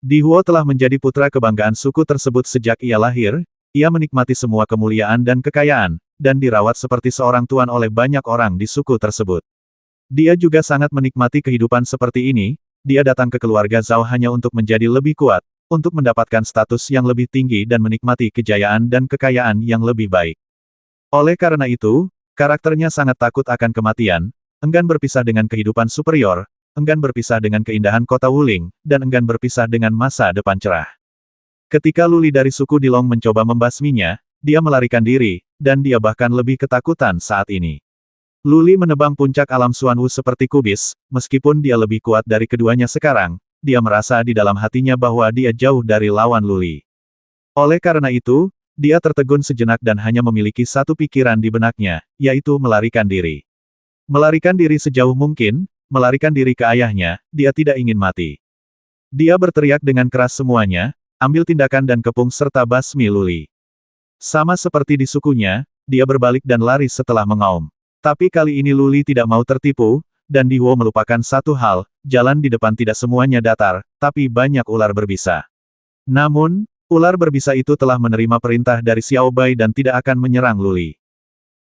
Di Huo telah menjadi putra kebanggaan suku tersebut sejak ia lahir, ia menikmati semua kemuliaan dan kekayaan, dan dirawat seperti seorang tuan oleh banyak orang di suku tersebut. Dia juga sangat menikmati kehidupan seperti ini, dia datang ke keluarga Zhao hanya untuk menjadi lebih kuat, untuk mendapatkan status yang lebih tinggi dan menikmati kejayaan dan kekayaan yang lebih baik. Oleh karena itu, karakternya sangat takut akan kematian, enggan berpisah dengan kehidupan superior, enggan berpisah dengan keindahan kota Wuling, dan enggan berpisah dengan masa depan cerah. Ketika Luli dari suku Dilong mencoba membasminya, dia melarikan diri, dan dia bahkan lebih ketakutan saat ini. Luli menebang puncak alam Xuanwu seperti kubis, meskipun dia lebih kuat dari keduanya sekarang, dia merasa di dalam hatinya bahwa dia jauh dari lawan Luli. Oleh karena itu, dia tertegun sejenak dan hanya memiliki satu pikiran di benaknya, yaitu melarikan diri. Melarikan diri sejauh mungkin, melarikan diri ke ayahnya, dia tidak ingin mati. Dia berteriak dengan keras semuanya, ambil tindakan dan kepung serta basmi Luli. Sama seperti di sukunya, dia berbalik dan lari setelah mengaum. Tapi kali ini Luli tidak mau tertipu, dan Di Huo melupakan satu hal, jalan di depan tidak semuanya datar, tapi banyak ular berbisa. Namun, ular berbisa itu telah menerima perintah dari Xiao Bai dan tidak akan menyerang Luli.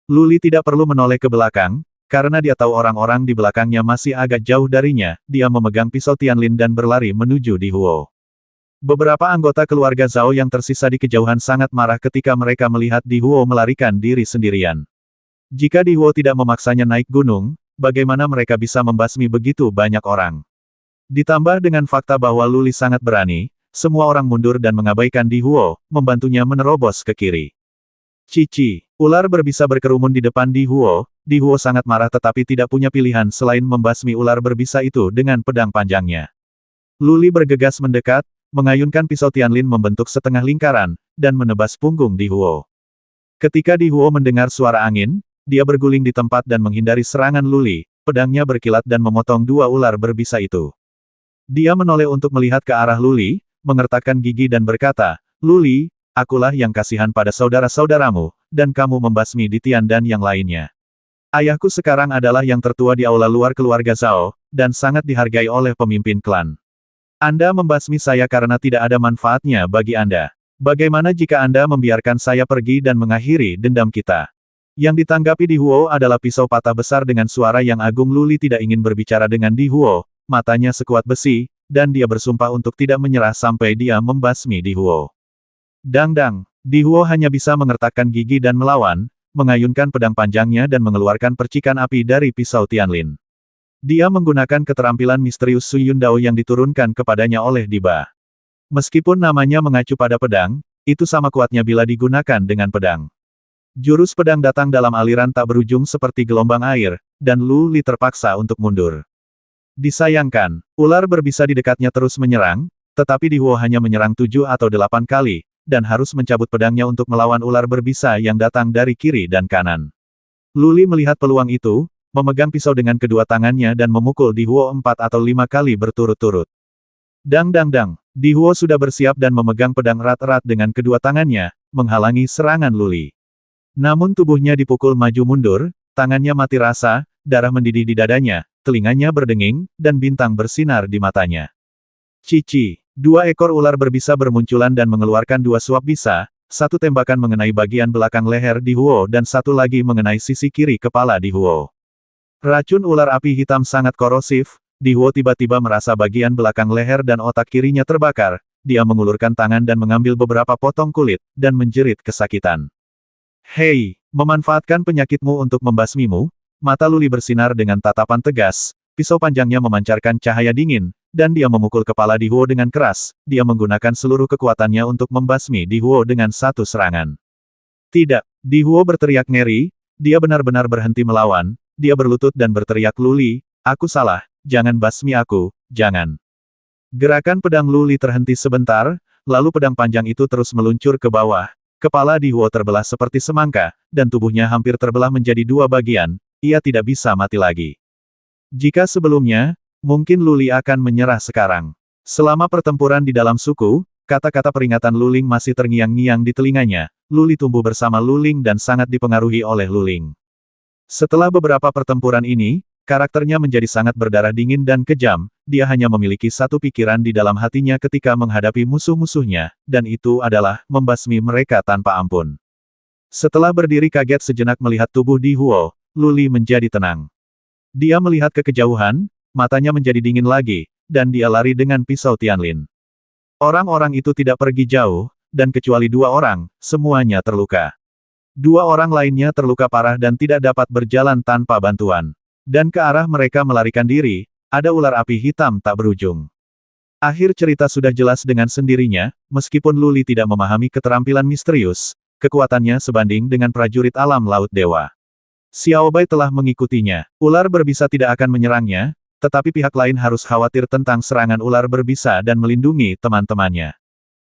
Luli tidak perlu menoleh ke belakang, karena dia tahu orang-orang di belakangnya masih agak jauh darinya, dia memegang pisau Tianlin dan berlari menuju Di Huo. Beberapa anggota keluarga Zhao yang tersisa di kejauhan sangat marah ketika mereka melihat Di Huo melarikan diri sendirian. Jika Di Huo tidak memaksanya naik gunung, bagaimana mereka bisa membasmi begitu banyak orang? Ditambah dengan fakta bahwa Luli sangat berani, semua orang mundur dan mengabaikan Di Huo, membantunya menerobos ke kiri. Cici, ular berbisa berkerumun di depan Di Huo sangat marah tetapi tidak punya pilihan selain membasmi ular berbisa itu dengan pedang panjangnya. Luli bergegas mendekat, mengayunkan pisau Tianlin membentuk setengah lingkaran, dan menebas punggung Di Huo. Ketika Di Huo mendengar suara angin, dia berguling di tempat dan menghindari serangan Luli, pedangnya berkilat dan memotong dua ular berbisa itu. Dia menoleh untuk melihat ke arah Luli, mengertakkan gigi dan berkata, "Luli, akulah yang kasihan pada saudara-saudaramu, dan kamu membasmi Ditian dan yang lainnya. Ayahku sekarang adalah yang tertua di aula luar keluarga Zhao, dan sangat dihargai oleh pemimpin klan. Anda membasmi saya karena tidak ada manfaatnya bagi Anda. Bagaimana jika Anda membiarkan saya pergi dan mengakhiri dendam kita?" Yang ditanggapi Di Huo adalah pisau patah besar dengan suara yang agung. Luli tidak ingin berbicara dengan Di Huo, matanya sekuat besi, dan dia bersumpah untuk tidak menyerah sampai dia membasmi Di Huo. Dang-dang, Di Huo hanya bisa mengertakkan gigi dan melawan, mengayunkan pedang panjangnya dan mengeluarkan percikan api dari pisau Tianlin. Dia menggunakan keterampilan misterius Sui Yun Dao yang diturunkan kepadanya oleh Diba. Meskipun namanya mengacu pada pedang, itu sama kuatnya bila digunakan dengan pedang. Jurus pedang datang dalam aliran tak berujung seperti gelombang air, dan Luli terpaksa untuk mundur. Disayangkan, ular berbisa di dekatnya terus menyerang, tetapi Di Huo hanya menyerang 7 atau 8 kali, dan harus mencabut pedangnya untuk melawan ular berbisa yang datang dari kiri dan kanan. Luli melihat peluang itu, memegang pisau dengan kedua tangannya dan memukul Di Huo 4 atau 5 kali berturut-turut. Dang-dang-dang, Di Huo sudah bersiap dan memegang pedang erat-erat dengan kedua tangannya, menghalangi serangan Luli. Namun tubuhnya dipukul maju mundur, tangannya mati rasa, darah mendidih di dadanya, telinganya berdenging, dan bintang bersinar di matanya. Cici, 2 ekor ular berbisa bermunculan dan mengeluarkan 2 suap bisa, satu tembakan mengenai bagian belakang leher Di Huo dan satu lagi mengenai sisi kiri kepala Di Huo. Racun ular api hitam sangat korosif, Di Huo tiba-tiba merasa bagian belakang leher dan otak kirinya terbakar, dia mengulurkan tangan dan mengambil beberapa potong kulit, dan menjerit kesakitan. "Hei, memanfaatkan penyakitmu untuk membasmimu?" Mata Luli bersinar dengan tatapan tegas, pisau panjangnya memancarkan cahaya dingin, dan dia memukul kepala Di Huo dengan keras, dia menggunakan seluruh kekuatannya untuk membasmi Di Huo dengan satu serangan. Tidak, Di Huo berteriak ngeri, dia benar-benar berhenti melawan, dia berlutut dan berteriak, "Luli, aku salah, jangan basmi aku, jangan." Gerakan pedang Luli terhenti sebentar, lalu pedang panjang itu terus meluncur ke bawah. Kepala Di Huo terbelah seperti semangka, dan tubuhnya hampir terbelah menjadi 2 bagian, ia tidak bisa mati lagi. Jika sebelumnya, mungkin Luli akan menyerah sekarang. Selama pertempuran di dalam suku, kata-kata peringatan Luling masih terngiang-ngiang di telinganya. Luli tumbuh bersama Luling dan sangat dipengaruhi oleh Luling. Setelah beberapa pertempuran ini, karakternya menjadi sangat berdarah dingin dan kejam, dia hanya memiliki satu pikiran di dalam hatinya ketika menghadapi musuh-musuhnya, dan itu adalah membasmi mereka tanpa ampun. Setelah berdiri kaget sejenak melihat tubuh Di Huo, Lu Li menjadi tenang. Dia melihat ke kejauhan, matanya menjadi dingin lagi, dan dia lari dengan pisau Tianlin. Orang-orang itu tidak pergi jauh, dan kecuali 2 orang, semuanya terluka. 2 orang lainnya terluka parah dan tidak dapat berjalan tanpa bantuan. Dan ke arah mereka melarikan diri, ada ular api hitam tak berujung. Akhir cerita sudah jelas dengan sendirinya, meskipun Lu Li tidak memahami keterampilan misterius, kekuatannya sebanding dengan prajurit alam laut dewa. Xiao Bai telah mengikutinya. Ular berbisa tidak akan menyerangnya, tetapi pihak lain harus khawatir tentang serangan ular berbisa dan melindungi teman-temannya.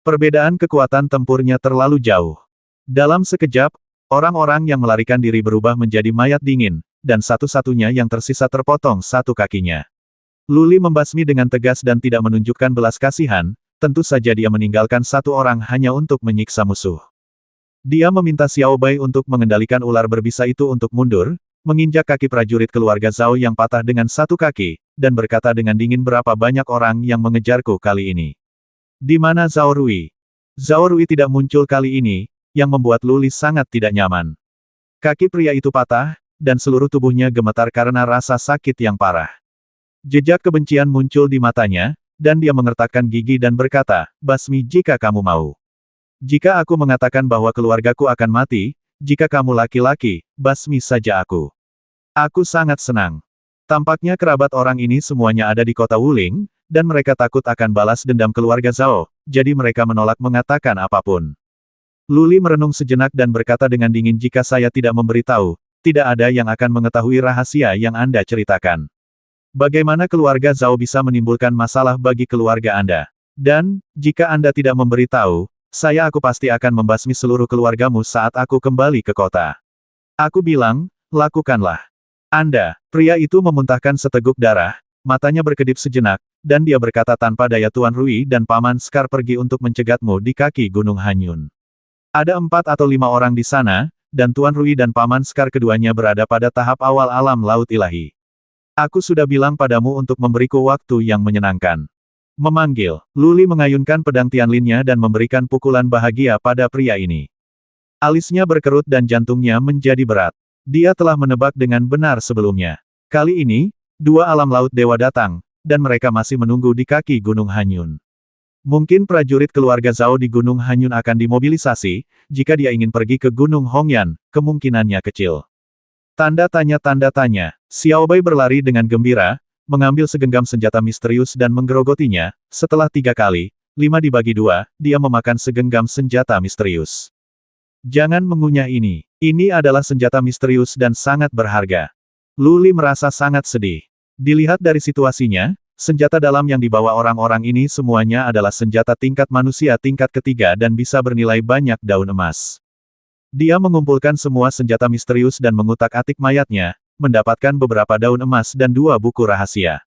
Perbedaan kekuatan tempurnya terlalu jauh. Dalam sekejap, orang-orang yang melarikan diri berubah menjadi mayat dingin, dan satu-satunya yang tersisa terpotong satu kakinya. Lu Li membasmi dengan tegas dan tidak menunjukkan belas kasihan, tentu saja dia meninggalkan 1 orang hanya untuk menyiksa musuh. Dia meminta Xiao Bai untuk mengendalikan ular berbisa itu untuk mundur, menginjak kaki prajurit keluarga Zhao yang patah dengan 1 kaki, dan berkata dengan dingin berapa banyak orang yang mengejarku kali ini. Di mana Zhao Rui? Zhao Rui tidak muncul kali ini, yang membuat Lu Li sangat tidak nyaman. Kaki pria itu patah, dan seluruh tubuhnya gemetar karena rasa sakit yang parah. Jejak kebencian muncul di matanya, dan dia mengertakkan gigi dan berkata, "Basmi jika kamu mau. Jika aku mengatakan bahwa keluargaku akan mati, jika kamu laki-laki, basmi saja aku. Aku sangat senang." Tampaknya kerabat orang ini semuanya ada di kota Wuling, dan mereka takut akan balas dendam keluarga Zhao, jadi mereka menolak mengatakan apapun. Lu Li merenung sejenak dan berkata dengan dingin, "Jika saya tidak memberitahu, tidak ada yang akan mengetahui rahasia yang Anda ceritakan. Bagaimana keluarga Zhao bisa menimbulkan masalah bagi keluarga Anda? Dan, jika Anda tidak memberitahu, aku pasti akan membasmi seluruh keluargamu saat aku kembali ke kota. Aku bilang, lakukanlah." Anda, pria itu memuntahkan seteguk darah, matanya berkedip sejenak, dan dia berkata tanpa daya, "Tuan Rui dan Paman Scar pergi untuk mencegatmu di kaki Gunung Hanyun. Ada 4 atau 5 orang di sana, dan Tuan Rui dan Paman Scar keduanya berada pada tahap awal alam laut ilahi. Aku sudah bilang padamu untuk memberiku waktu yang menyenangkan." Memanggil, Lu Li mengayunkan pedang Tianlinnya dan memberikan pukulan bahagia pada pria ini. Alisnya berkerut dan jantungnya menjadi berat. Dia telah menebak dengan benar sebelumnya. Kali ini, 2 alam laut dewa datang, dan mereka masih menunggu di kaki Gunung Hanyun. Mungkin prajurit keluarga Zhao di Gunung Hanyun akan dimobilisasi, jika dia ingin pergi ke Gunung Hongyan, kemungkinannya kecil. Tanda tanya, Xiao Bai berlari dengan gembira, mengambil segenggam senjata misterius dan menggerogotinya. Setelah 3 kali, 5 dibagi 2, dia memakan segenggam senjata misterius. Jangan mengunyah ini. Ini adalah senjata misterius dan sangat berharga. Lu Li merasa sangat sedih. Dilihat dari situasinya, senjata dalam yang dibawa orang-orang ini semuanya adalah senjata tingkat manusia tingkat ketiga dan bisa bernilai banyak daun emas. Dia mengumpulkan semua senjata misterius dan mengutak-atik mayatnya, mendapatkan beberapa daun emas dan 2 buku rahasia.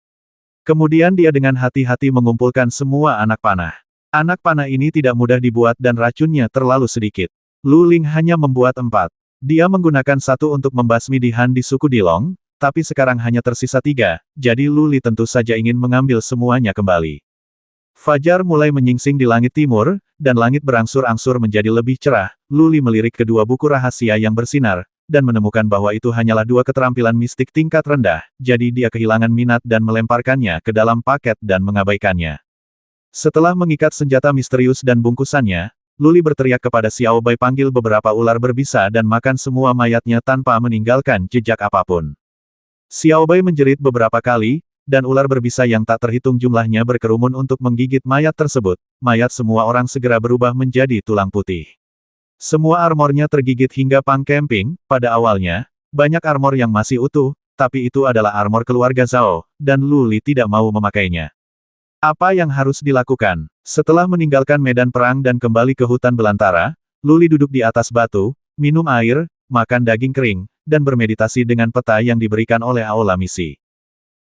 Kemudian dia dengan hati-hati mengumpulkan semua anak panah. Anak panah ini tidak mudah dibuat dan racunnya terlalu sedikit. Lu Ling hanya membuat 4. Dia menggunakan 1 untuk membasmi di Han di suku Dilong, tapi sekarang hanya tersisa 3, jadi Lu Li tentu saja ingin mengambil semuanya kembali. Fajar mulai menyingsing di langit timur, dan langit berangsur-angsur menjadi lebih cerah. Lu Li melirik kedua buku rahasia yang bersinar, dan menemukan bahwa itu hanyalah 2 keterampilan mistik tingkat rendah, jadi dia kehilangan minat dan melemparkannya ke dalam paket dan mengabaikannya. Setelah mengikat senjata misterius dan bungkusannya, Lu Li berteriak kepada Xiao Bai, "Panggil beberapa ular berbisa dan makan semua mayatnya tanpa meninggalkan jejak apapun." Xiao Bai menjerit beberapa kali, dan ular berbisa yang tak terhitung jumlahnya berkerumun untuk menggigit mayat tersebut. Mayat semua orang segera berubah menjadi tulang putih. Semua armornya tergigit hingga pang camping. Pada awalnya, banyak armor yang masih utuh, tapi itu adalah armor keluarga Zhao, dan Lu Li tidak mau memakainya. Apa yang harus dilakukan? Setelah meninggalkan medan perang dan kembali ke hutan belantara, Lu Li duduk di atas batu, minum air, makan daging kering, dan bermeditasi dengan peta yang diberikan oleh Aula Misi.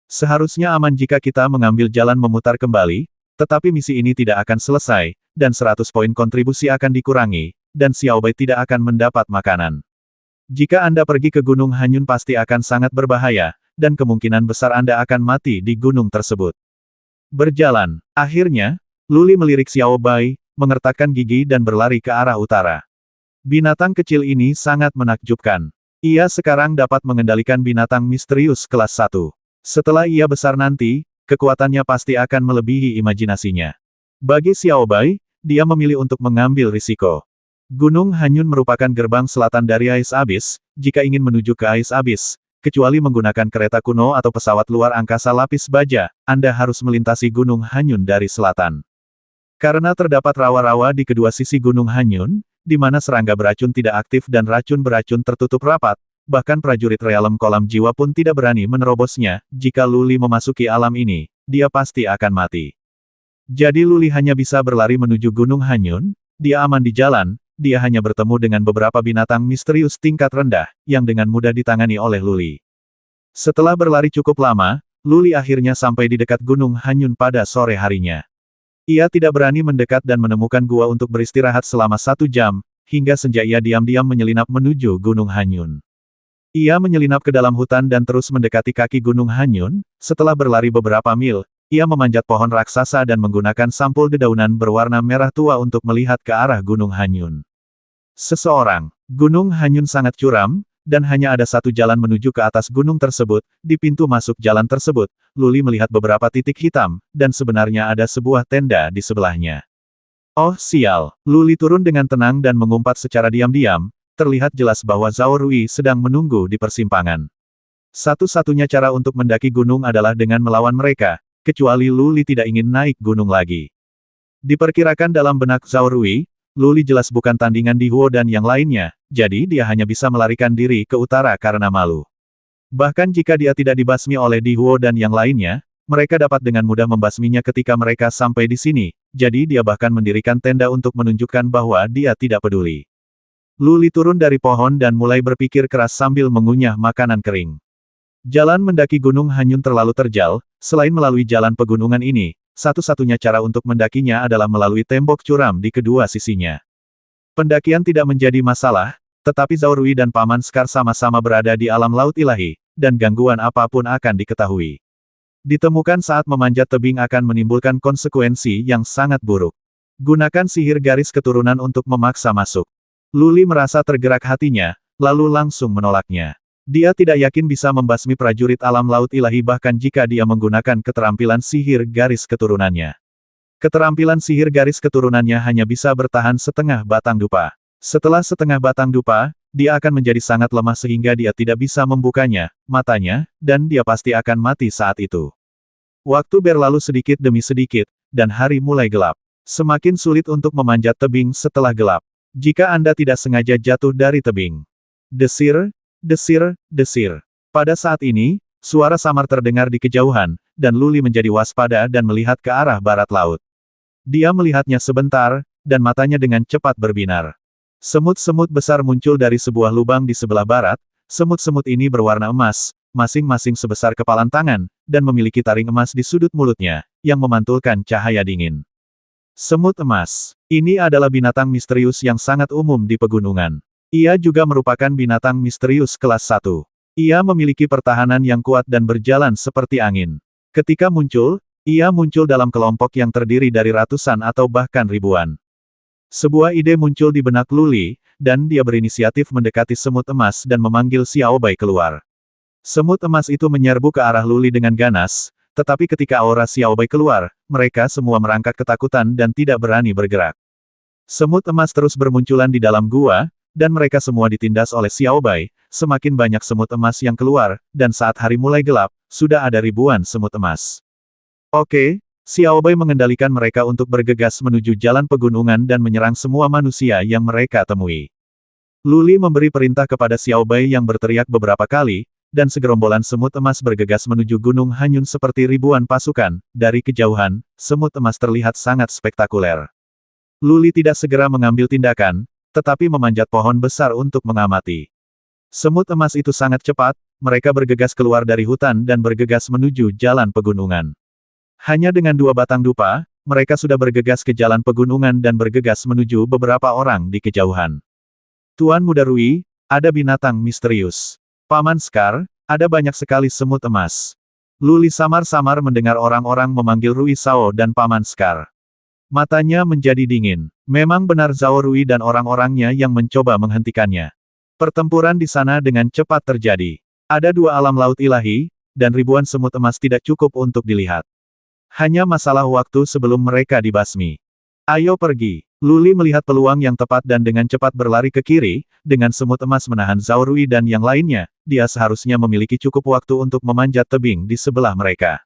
Seharusnya aman jika kita mengambil jalan memutar kembali, tetapi misi ini tidak akan selesai, dan 100 poin kontribusi akan dikurangi, dan Xiao Bai tidak akan mendapat makanan. Jika Anda pergi ke Gunung Hanyun pasti akan sangat berbahaya, dan kemungkinan besar Anda akan mati di gunung tersebut. Berjalan. Akhirnya, Luli melirik Xiao Bai, mengertakkan gigi dan berlari ke arah utara. Binatang kecil ini sangat menakjubkan. Ia sekarang dapat mengendalikan binatang misterius kelas 1. Setelah ia besar nanti, kekuatannya pasti akan melebihi imajinasinya. Bagi Xiao Bai, dia memilih untuk mengambil risiko. Gunung Hanyun merupakan gerbang selatan dari Ais Abyss. Jika ingin menuju ke Ais Abyss, kecuali menggunakan kereta kuno atau pesawat luar angkasa lapis baja, Anda harus melintasi Gunung Hanyun dari selatan. Karena terdapat rawa-rawa di kedua sisi Gunung Hanyun, di mana serangga beracun tidak aktif dan racun beracun tertutup rapat, bahkan prajurit realem kolam jiwa pun tidak berani menerobosnya. Jika Luli memasuki alam ini, dia pasti akan mati. Jadi Luli hanya bisa berlari menuju Gunung Hanyun. Dia aman di jalan, dia hanya bertemu dengan beberapa binatang misterius tingkat rendah, yang dengan mudah ditangani oleh Luli. Setelah berlari cukup lama, Luli akhirnya sampai di dekat Gunung Hanyun pada sore harinya. Ia tidak berani mendekat dan menemukan gua untuk beristirahat selama 1 jam, hingga senja ia diam-diam menyelinap menuju Gunung Hanyun. Ia menyelinap ke dalam hutan dan terus mendekati kaki Gunung Hanyun. Setelah berlari beberapa mil, ia memanjat pohon raksasa dan menggunakan sampul dedaunan berwarna merah tua untuk melihat ke arah Gunung Hanyun. Seseorang. Gunung Hanyun sangat curam, dan hanya ada satu jalan menuju ke atas gunung tersebut. Di pintu masuk jalan tersebut, Luli melihat beberapa titik hitam, dan sebenarnya ada sebuah tenda di sebelahnya. Oh sial, Luli turun dengan tenang dan mengumpat secara diam-diam. Terlihat jelas bahwa Zhao Rui sedang menunggu di persimpangan. Satu-satunya cara untuk mendaki gunung adalah dengan melawan mereka, kecuali Luli tidak ingin naik gunung lagi. Diperkirakan dalam benak Zhao Rui, Luli jelas bukan tandingan Di Huo dan yang lainnya, jadi dia hanya bisa melarikan diri ke utara karena malu. Bahkan jika dia tidak dibasmi oleh Di Huo dan yang lainnya, mereka dapat dengan mudah membasminya ketika mereka sampai di sini, jadi dia bahkan mendirikan tenda untuk menunjukkan bahwa dia tidak peduli. Luli turun dari pohon dan mulai berpikir keras sambil mengunyah makanan kering. Jalan mendaki Gunung Hanyun terlalu terjal, selain melalui jalan pegunungan ini, satu-satunya cara untuk mendakinya adalah melalui tembok curam di kedua sisinya. Pendakian tidak menjadi masalah, tetapi Zhao Rui dan Paman Scar sama-sama berada di alam laut ilahi, dan gangguan apapun akan diketahui. Ditemukan saat memanjat tebing akan menimbulkan konsekuensi yang sangat buruk. Gunakan sihir garis keturunan untuk memaksa masuk. Luli merasa tergerak hatinya, lalu langsung menolaknya. Dia tidak yakin bisa membasmi prajurit alam laut ilahi bahkan jika dia menggunakan keterampilan sihir garis keturunannya. Keterampilan sihir garis keturunannya hanya bisa bertahan setengah batang dupa. Setelah setengah batang dupa, dia akan menjadi sangat lemah sehingga dia tidak bisa membukanya, matanya, dan dia pasti akan mati saat itu. Waktu berlalu sedikit demi sedikit, dan hari mulai gelap. Semakin sulit untuk memanjat tebing setelah gelap. Jika Anda tidak sengaja jatuh dari tebing. Desir, desir, desir. Pada saat ini, suara samar terdengar di kejauhan, dan Luli menjadi waspada dan melihat ke arah barat laut. Dia melihatnya sebentar, dan matanya dengan cepat berbinar. Semut-semut besar muncul dari sebuah lubang di sebelah barat. Semut-semut ini berwarna emas, masing-masing sebesar kepalan tangan, dan memiliki taring emas di sudut mulutnya, yang memantulkan cahaya dingin. Semut emas. Ini adalah binatang misterius yang sangat umum di pegunungan. Ia juga merupakan binatang misterius kelas 1. Ia memiliki pertahanan yang kuat dan berjalan seperti angin. Ketika muncul, ia muncul dalam kelompok yang terdiri dari ratusan atau bahkan ribuan. Sebuah ide muncul di benak Luli, dan dia berinisiatif mendekati semut emas dan memanggil Xiao Bai keluar. Semut emas itu menyerbu ke arah Luli dengan ganas, tetapi ketika aura Xiao Bai keluar, mereka semua merangkak ketakutan dan tidak berani bergerak. Semut emas terus bermunculan di dalam gua, dan mereka semua ditindas oleh Xiao Bai. Semakin banyak semut emas yang keluar, dan saat hari mulai gelap, sudah ada ribuan semut emas. Oke, Xiao Bai mengendalikan mereka untuk bergegas menuju jalan pegunungan dan menyerang semua manusia yang mereka temui. Luli memberi perintah kepada Xiao Bai yang berteriak beberapa kali, dan segerombolan semut emas bergegas menuju Gunung Hanyun seperti ribuan pasukan. Dari kejauhan, semut emas terlihat sangat spektakuler. Luli tidak segera mengambil tindakan, tetapi memanjat pohon besar untuk mengamati. Semut emas itu sangat cepat, mereka bergegas keluar dari hutan dan bergegas menuju jalan pegunungan. Hanya dengan 2 batang dupa, mereka sudah bergegas ke jalan pegunungan dan bergegas menuju beberapa orang di kejauhan. Tuan Muda Rui, ada binatang misterius. Paman Scar, Ada banyak sekali semut emas. Luli samar-samar mendengar orang-orang memanggil Rui Sao dan Paman Scar. Matanya menjadi dingin. Memang benar Zhao Rui dan orang-orangnya yang mencoba menghentikannya. Pertempuran di sana dengan cepat terjadi. Ada dua alam laut ilahi, dan ribuan semut emas tidak cukup untuk dilihat. Hanya masalah waktu sebelum mereka dibasmi. Ayo pergi. Luli melihat peluang yang tepat dan dengan cepat berlari ke kiri, dengan semut emas menahan Zhao Rui dan yang lainnya, dia seharusnya memiliki cukup waktu untuk memanjat tebing di sebelah mereka.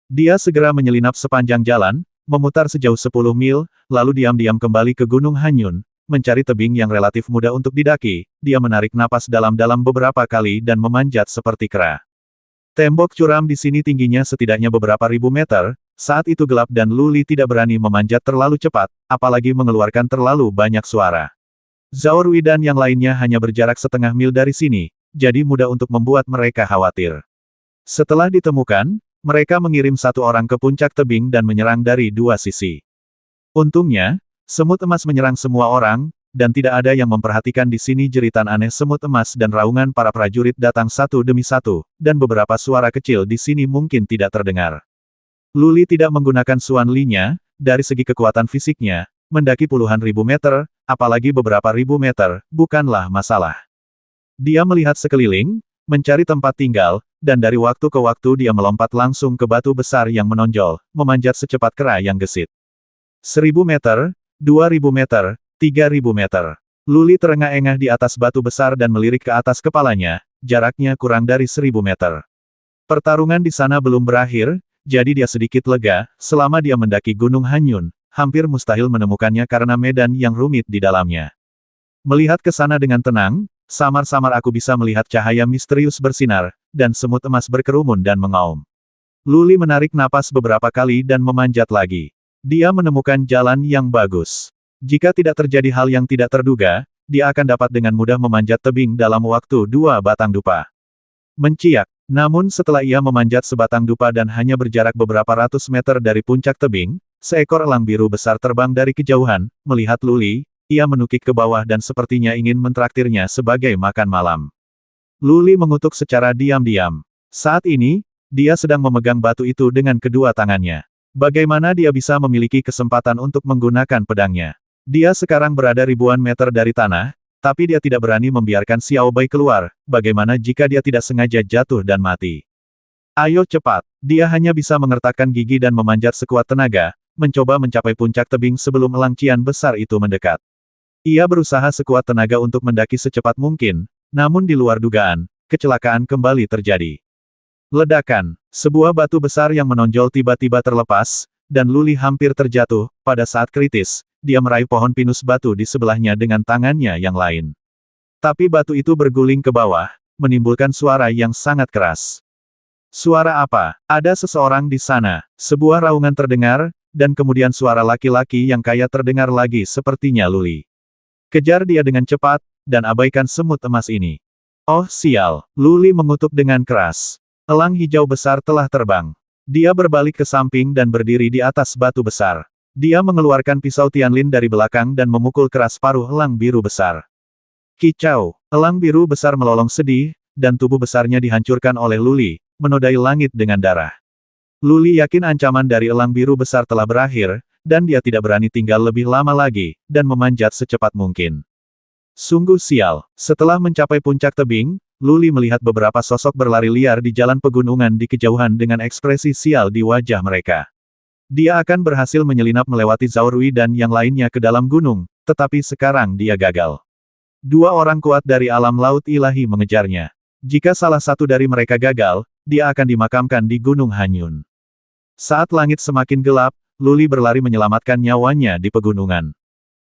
Dia segera menyelinap sepanjang jalan, memutar sejauh 10 mil, lalu diam-diam kembali ke Gunung Hanyun, mencari tebing yang relatif mudah untuk didaki. Dia menarik napas dalam-dalam beberapa kali dan memanjat seperti kera. Tembok curam di sini tingginya setidaknya beberapa ribu meter. Saat itu gelap dan Luli tidak berani memanjat terlalu cepat, apalagi mengeluarkan terlalu banyak suara. Zhao Rui dan yang lainnya hanya berjarak setengah mil dari sini, jadi mudah untuk membuat mereka khawatir. Setelah ditemukan, mereka mengirim satu orang ke puncak tebing dan menyerang dari dua sisi. Untungnya, semut emas menyerang semua orang, dan tidak ada yang memperhatikan di sini. Jeritan aneh semut emas dan raungan para prajurit datang satu demi satu, dan beberapa suara kecil di sini mungkin tidak terdengar. Luli tidak menggunakan Xuan Li-nya, dari segi kekuatan fisiknya, mendaki puluhan ribu meter, apalagi beberapa ribu meter, bukanlah masalah. Dia melihat sekeliling, mencari tempat tinggal, dan dari waktu ke waktu dia melompat langsung ke batu besar yang menonjol, memanjat secepat kera yang gesit. 1000 meter, 2000 meter, 3000 meter. Luli terengah-engah di atas batu besar dan melirik ke atas kepalanya, jaraknya kurang dari 1000 meter. Pertarungan di sana belum berakhir, jadi dia sedikit lega. Selama dia mendaki Gunung Hanyun, hampir mustahil menemukannya karena medan yang rumit di dalamnya. Melihat ke sana dengan tenang, samar-samar aku bisa melihat cahaya misterius bersinar, dan semut emas berkerumun dan mengaum. Luli menarik napas beberapa kali dan memanjat lagi. Dia menemukan jalan yang bagus. Jika tidak terjadi hal yang tidak terduga, dia akan dapat dengan mudah memanjat tebing dalam waktu 2 batang dupa. Menciak. Namun setelah ia memanjat sebatang dupa dan hanya berjarak beberapa ratus meter dari puncak tebing, seekor elang biru besar terbang dari kejauhan. Melihat Luli, ia menukik ke bawah dan sepertinya ingin mentraktirnya sebagai makan malam. Luli mengutuk secara diam-diam. Saat ini, dia sedang memegang batu itu dengan kedua tangannya. Bagaimana dia bisa memiliki kesempatan untuk menggunakan pedangnya? Dia sekarang berada ribuan meter dari tanah, tapi dia tidak berani membiarkan Xiao Bai keluar. Bagaimana jika dia tidak sengaja jatuh dan mati? Ayo cepat. Dia hanya bisa mengertakkan gigi dan memanjat sekuat tenaga, mencoba mencapai puncak tebing sebelum elang cian besar itu mendekat. Ia berusaha sekuat tenaga untuk mendaki secepat mungkin, namun di luar dugaan, kecelakaan kembali terjadi. Ledakan. Sebuah batu besar yang menonjol tiba-tiba terlepas, dan Luli hampir terjatuh. Pada saat kritis, dia meraih pohon pinus batu di sebelahnya dengan tangannya yang lain. Tapi batu itu berguling ke bawah, menimbulkan suara yang sangat keras. Suara apa? Ada seseorang di sana. Sebuah raungan terdengar, dan kemudian suara laki-laki yang kaya terdengar lagi sepertinya Luli. Kejar dia dengan cepat, dan abaikan semut emas ini. Oh sial, Luli mengutuk dengan keras. Elang hijau besar telah terbang. Dia berbalik ke samping dan berdiri di atas batu besar. Dia mengeluarkan pisau Tianlin dari belakang dan memukul keras paruh elang biru besar. Kicau, elang biru besar melolong sedih, dan tubuh besarnya dihancurkan oleh Luli, menodai langit dengan darah. Luli yakin ancaman dari elang biru besar telah berakhir, dan dia tidak berani tinggal lebih lama lagi, dan memanjat secepat mungkin. Sungguh sial. Setelah mencapai puncak tebing, Luli melihat beberapa sosok berlari liar di jalan pegunungan di kejauhan dengan ekspresi sial di wajah mereka. Dia akan berhasil menyelinap melewati Zhao Rui dan yang lainnya ke dalam gunung, tetapi sekarang dia gagal. Dua orang kuat dari alam laut ilahi mengejarnya. Jika salah satu dari mereka gagal, dia akan dimakamkan di Gunung Hanyun. Saat langit semakin gelap, Luli berlari menyelamatkan nyawanya di pegunungan.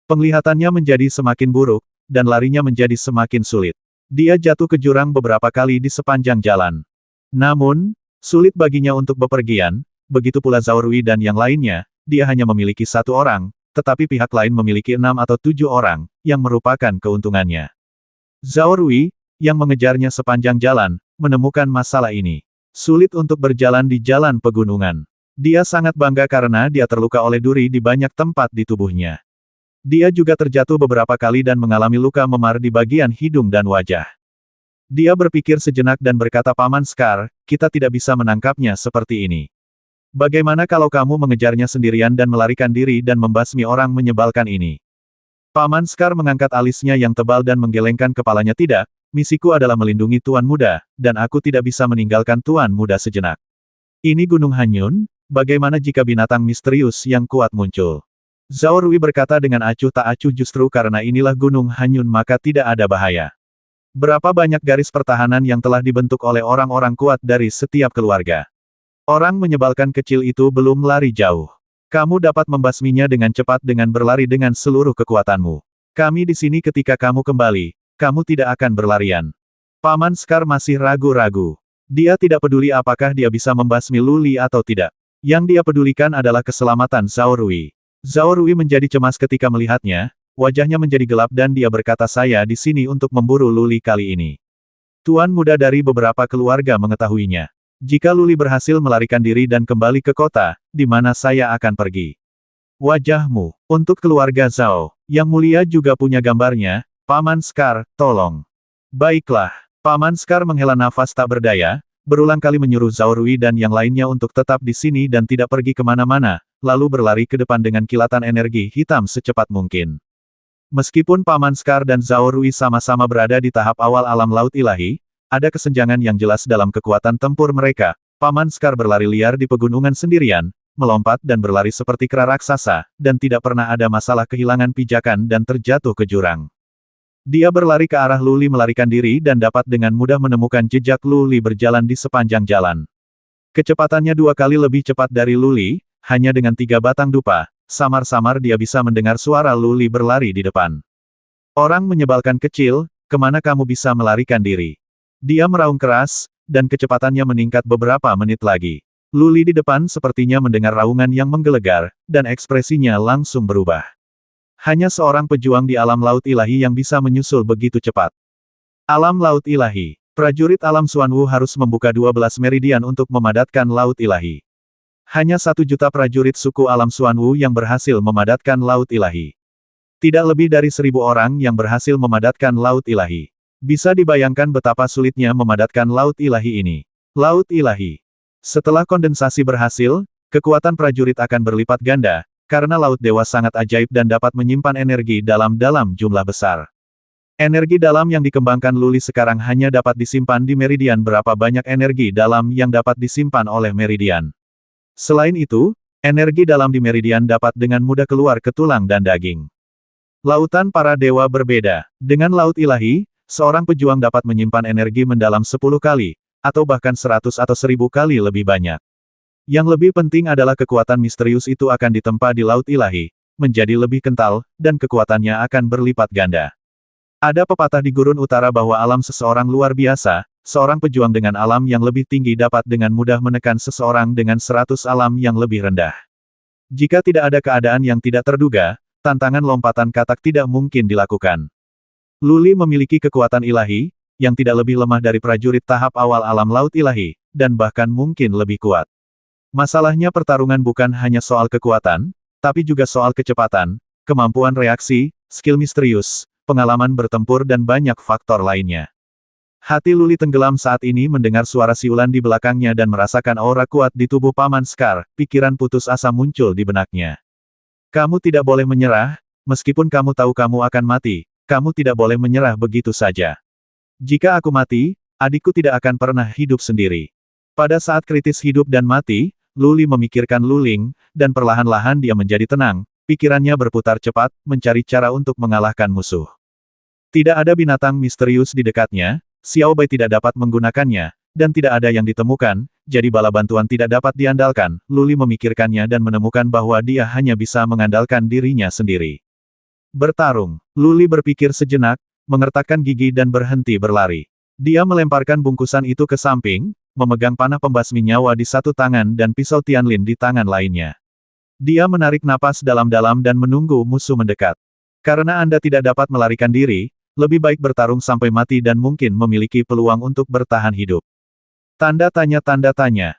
Penglihatannya menjadi semakin buruk, dan larinya menjadi semakin sulit. Dia jatuh ke jurang beberapa kali di sepanjang jalan. Namun, sulit baginya untuk bepergian. Begitu pula Zhao Rui dan yang lainnya, dia hanya memiliki satu orang, tetapi pihak lain memiliki 6 atau 7 orang, yang merupakan keuntungannya. Zhao Rui, yang mengejarnya sepanjang jalan, menemukan masalah ini. Sulit untuk berjalan di jalan pegunungan. Dia sangat bangga karena dia terluka oleh duri di banyak tempat di tubuhnya. Dia juga terjatuh beberapa kali dan mengalami luka memar di bagian hidung dan wajah. Dia berpikir sejenak dan berkata, Paman Scar, kita tidak bisa menangkapnya seperti ini. Bagaimana kalau kamu mengejarnya sendirian dan melarikan diri dan membasmi orang menyebalkan ini? Paman Scar mengangkat alisnya yang tebal dan menggelengkan kepalanya. Tidak, misiku adalah melindungi Tuan Muda, dan aku tidak bisa meninggalkan Tuan Muda sejenak. Ini Gunung Hanyun, bagaimana jika binatang misterius yang kuat muncul? Zhao Rui berkata dengan acuh tak acuh, justru karena inilah Gunung Hanyun maka tidak ada bahaya. Berapa banyak garis pertahanan yang telah dibentuk oleh orang-orang kuat dari setiap keluarga. Orang menyebalkan kecil itu belum lari jauh. Kamu dapat membasminya dengan cepat dengan berlari dengan seluruh kekuatanmu. Kami di sini ketika kamu kembali, kamu tidak akan berlarian. Paman Scar masih ragu-ragu. Dia tidak peduli apakah dia bisa membasmi Luli atau tidak. Yang dia pedulikan adalah keselamatan Zhao Rui. Zhao Rui menjadi cemas ketika melihatnya, wajahnya menjadi gelap dan dia berkata, saya di sini untuk memburu Luli kali ini. Tuan Muda dari beberapa keluarga mengetahuinya. Jika Luli berhasil melarikan diri dan kembali ke kota, di mana saya akan pergi? Wajahmu, untuk keluarga Zhao, yang mulia juga punya gambarnya, Paman Scar, tolong. Baiklah, Paman Scar menghela nafas tak berdaya, berulang kali menyuruh Zhao Rui dan yang lainnya untuk tetap di sini dan tidak pergi kemana-mana, lalu berlari ke depan dengan kilatan energi hitam secepat mungkin. Meskipun Paman Scar dan Zhao Rui sama-sama berada di tahap awal alam laut ilahi, ada kesenjangan yang jelas dalam kekuatan tempur mereka. Paman Scar berlari liar di pegunungan sendirian, melompat dan berlari seperti kera raksasa, dan tidak pernah ada masalah kehilangan pijakan dan terjatuh ke jurang. Dia berlari ke arah Luli melarikan diri dan dapat dengan mudah menemukan jejak Luli berjalan di sepanjang jalan. Kecepatannya 2 kali lebih cepat dari Luli, hanya dengan 3 batang dupa. Samar-samar dia bisa mendengar suara Luli berlari di depan. Orang menyebalkan kecil, kemana kamu bisa melarikan diri? Dia meraung keras, dan kecepatannya meningkat beberapa menit lagi. Luli di depan sepertinya mendengar raungan yang menggelegar, dan ekspresinya langsung berubah. Hanya seorang pejuang di alam laut ilahi yang bisa menyusul begitu cepat. Alam laut ilahi. Prajurit alam Xuanwu harus membuka 12 meridian untuk memadatkan laut ilahi. Hanya 1 juta prajurit suku alam Xuanwu yang berhasil memadatkan laut ilahi. Tidak lebih dari 1000 orang yang berhasil memadatkan laut ilahi. Bisa dibayangkan betapa sulitnya memadatkan laut ilahi ini. Laut ilahi. Setelah kondensasi berhasil, kekuatan prajurit akan berlipat ganda, karena laut dewa sangat ajaib dan dapat menyimpan energi dalam jumlah besar. Energi dalam yang dikembangkan Luli sekarang hanya dapat disimpan di meridian. Berapa banyak energi dalam yang dapat disimpan oleh meridian? Selain itu, energi dalam di meridian dapat dengan mudah keluar ke tulang dan daging. Lautan para dewa berbeda. Dengan laut ilahi, seorang pejuang dapat menyimpan energi mendalam 10 kali, atau bahkan 100 atau 1000 kali lebih banyak. Yang lebih penting adalah kekuatan misterius itu akan ditempa di laut ilahi, menjadi lebih kental, dan kekuatannya akan berlipat ganda. Ada pepatah di gurun utara bahwa alam seseorang luar biasa. Seorang pejuang dengan alam yang lebih tinggi dapat dengan mudah menekan seseorang dengan 100 alam yang lebih rendah. Jika tidak ada keadaan yang tidak terduga, tantangan lompatan katak tidak mungkin dilakukan. Luli memiliki kekuatan ilahi, yang tidak lebih lemah dari prajurit tahap awal alam laut ilahi, dan bahkan mungkin lebih kuat. Masalahnya pertarungan bukan hanya soal kekuatan, tapi juga soal kecepatan, kemampuan reaksi, skill misterius, pengalaman bertempur dan banyak faktor lainnya. Hati Luli tenggelam saat ini mendengar suara siulan di belakangnya dan merasakan aura kuat di tubuh Paman Scar. Pikiran putus asa muncul di benaknya. Kamu tidak boleh menyerah, meskipun kamu tahu kamu akan mati, kamu tidak boleh menyerah begitu saja. Jika aku mati, adikku tidak akan pernah hidup sendiri. Pada saat kritis hidup dan mati, Luli memikirkan Luling, dan perlahan-lahan dia menjadi tenang, pikirannya berputar cepat, mencari cara untuk mengalahkan musuh. Tidak ada binatang misterius di dekatnya. Xiao Bai tidak dapat menggunakannya, dan tidak ada yang ditemukan, jadi bala bantuan tidak dapat diandalkan. Luli memikirkannya dan menemukan bahwa dia hanya bisa mengandalkan dirinya sendiri. Bertarung. Luli berpikir sejenak, mengertakkan gigi dan berhenti berlari. Dia melemparkan bungkusan itu ke samping, memegang panah pembasmi nyawa di satu tangan dan pisau Tianlin di tangan lainnya. Dia menarik napas dalam-dalam dan menunggu musuh mendekat. Karena Anda tidak dapat melarikan diri, lebih baik bertarung sampai mati dan mungkin memiliki peluang untuk bertahan hidup. Tanda tanya.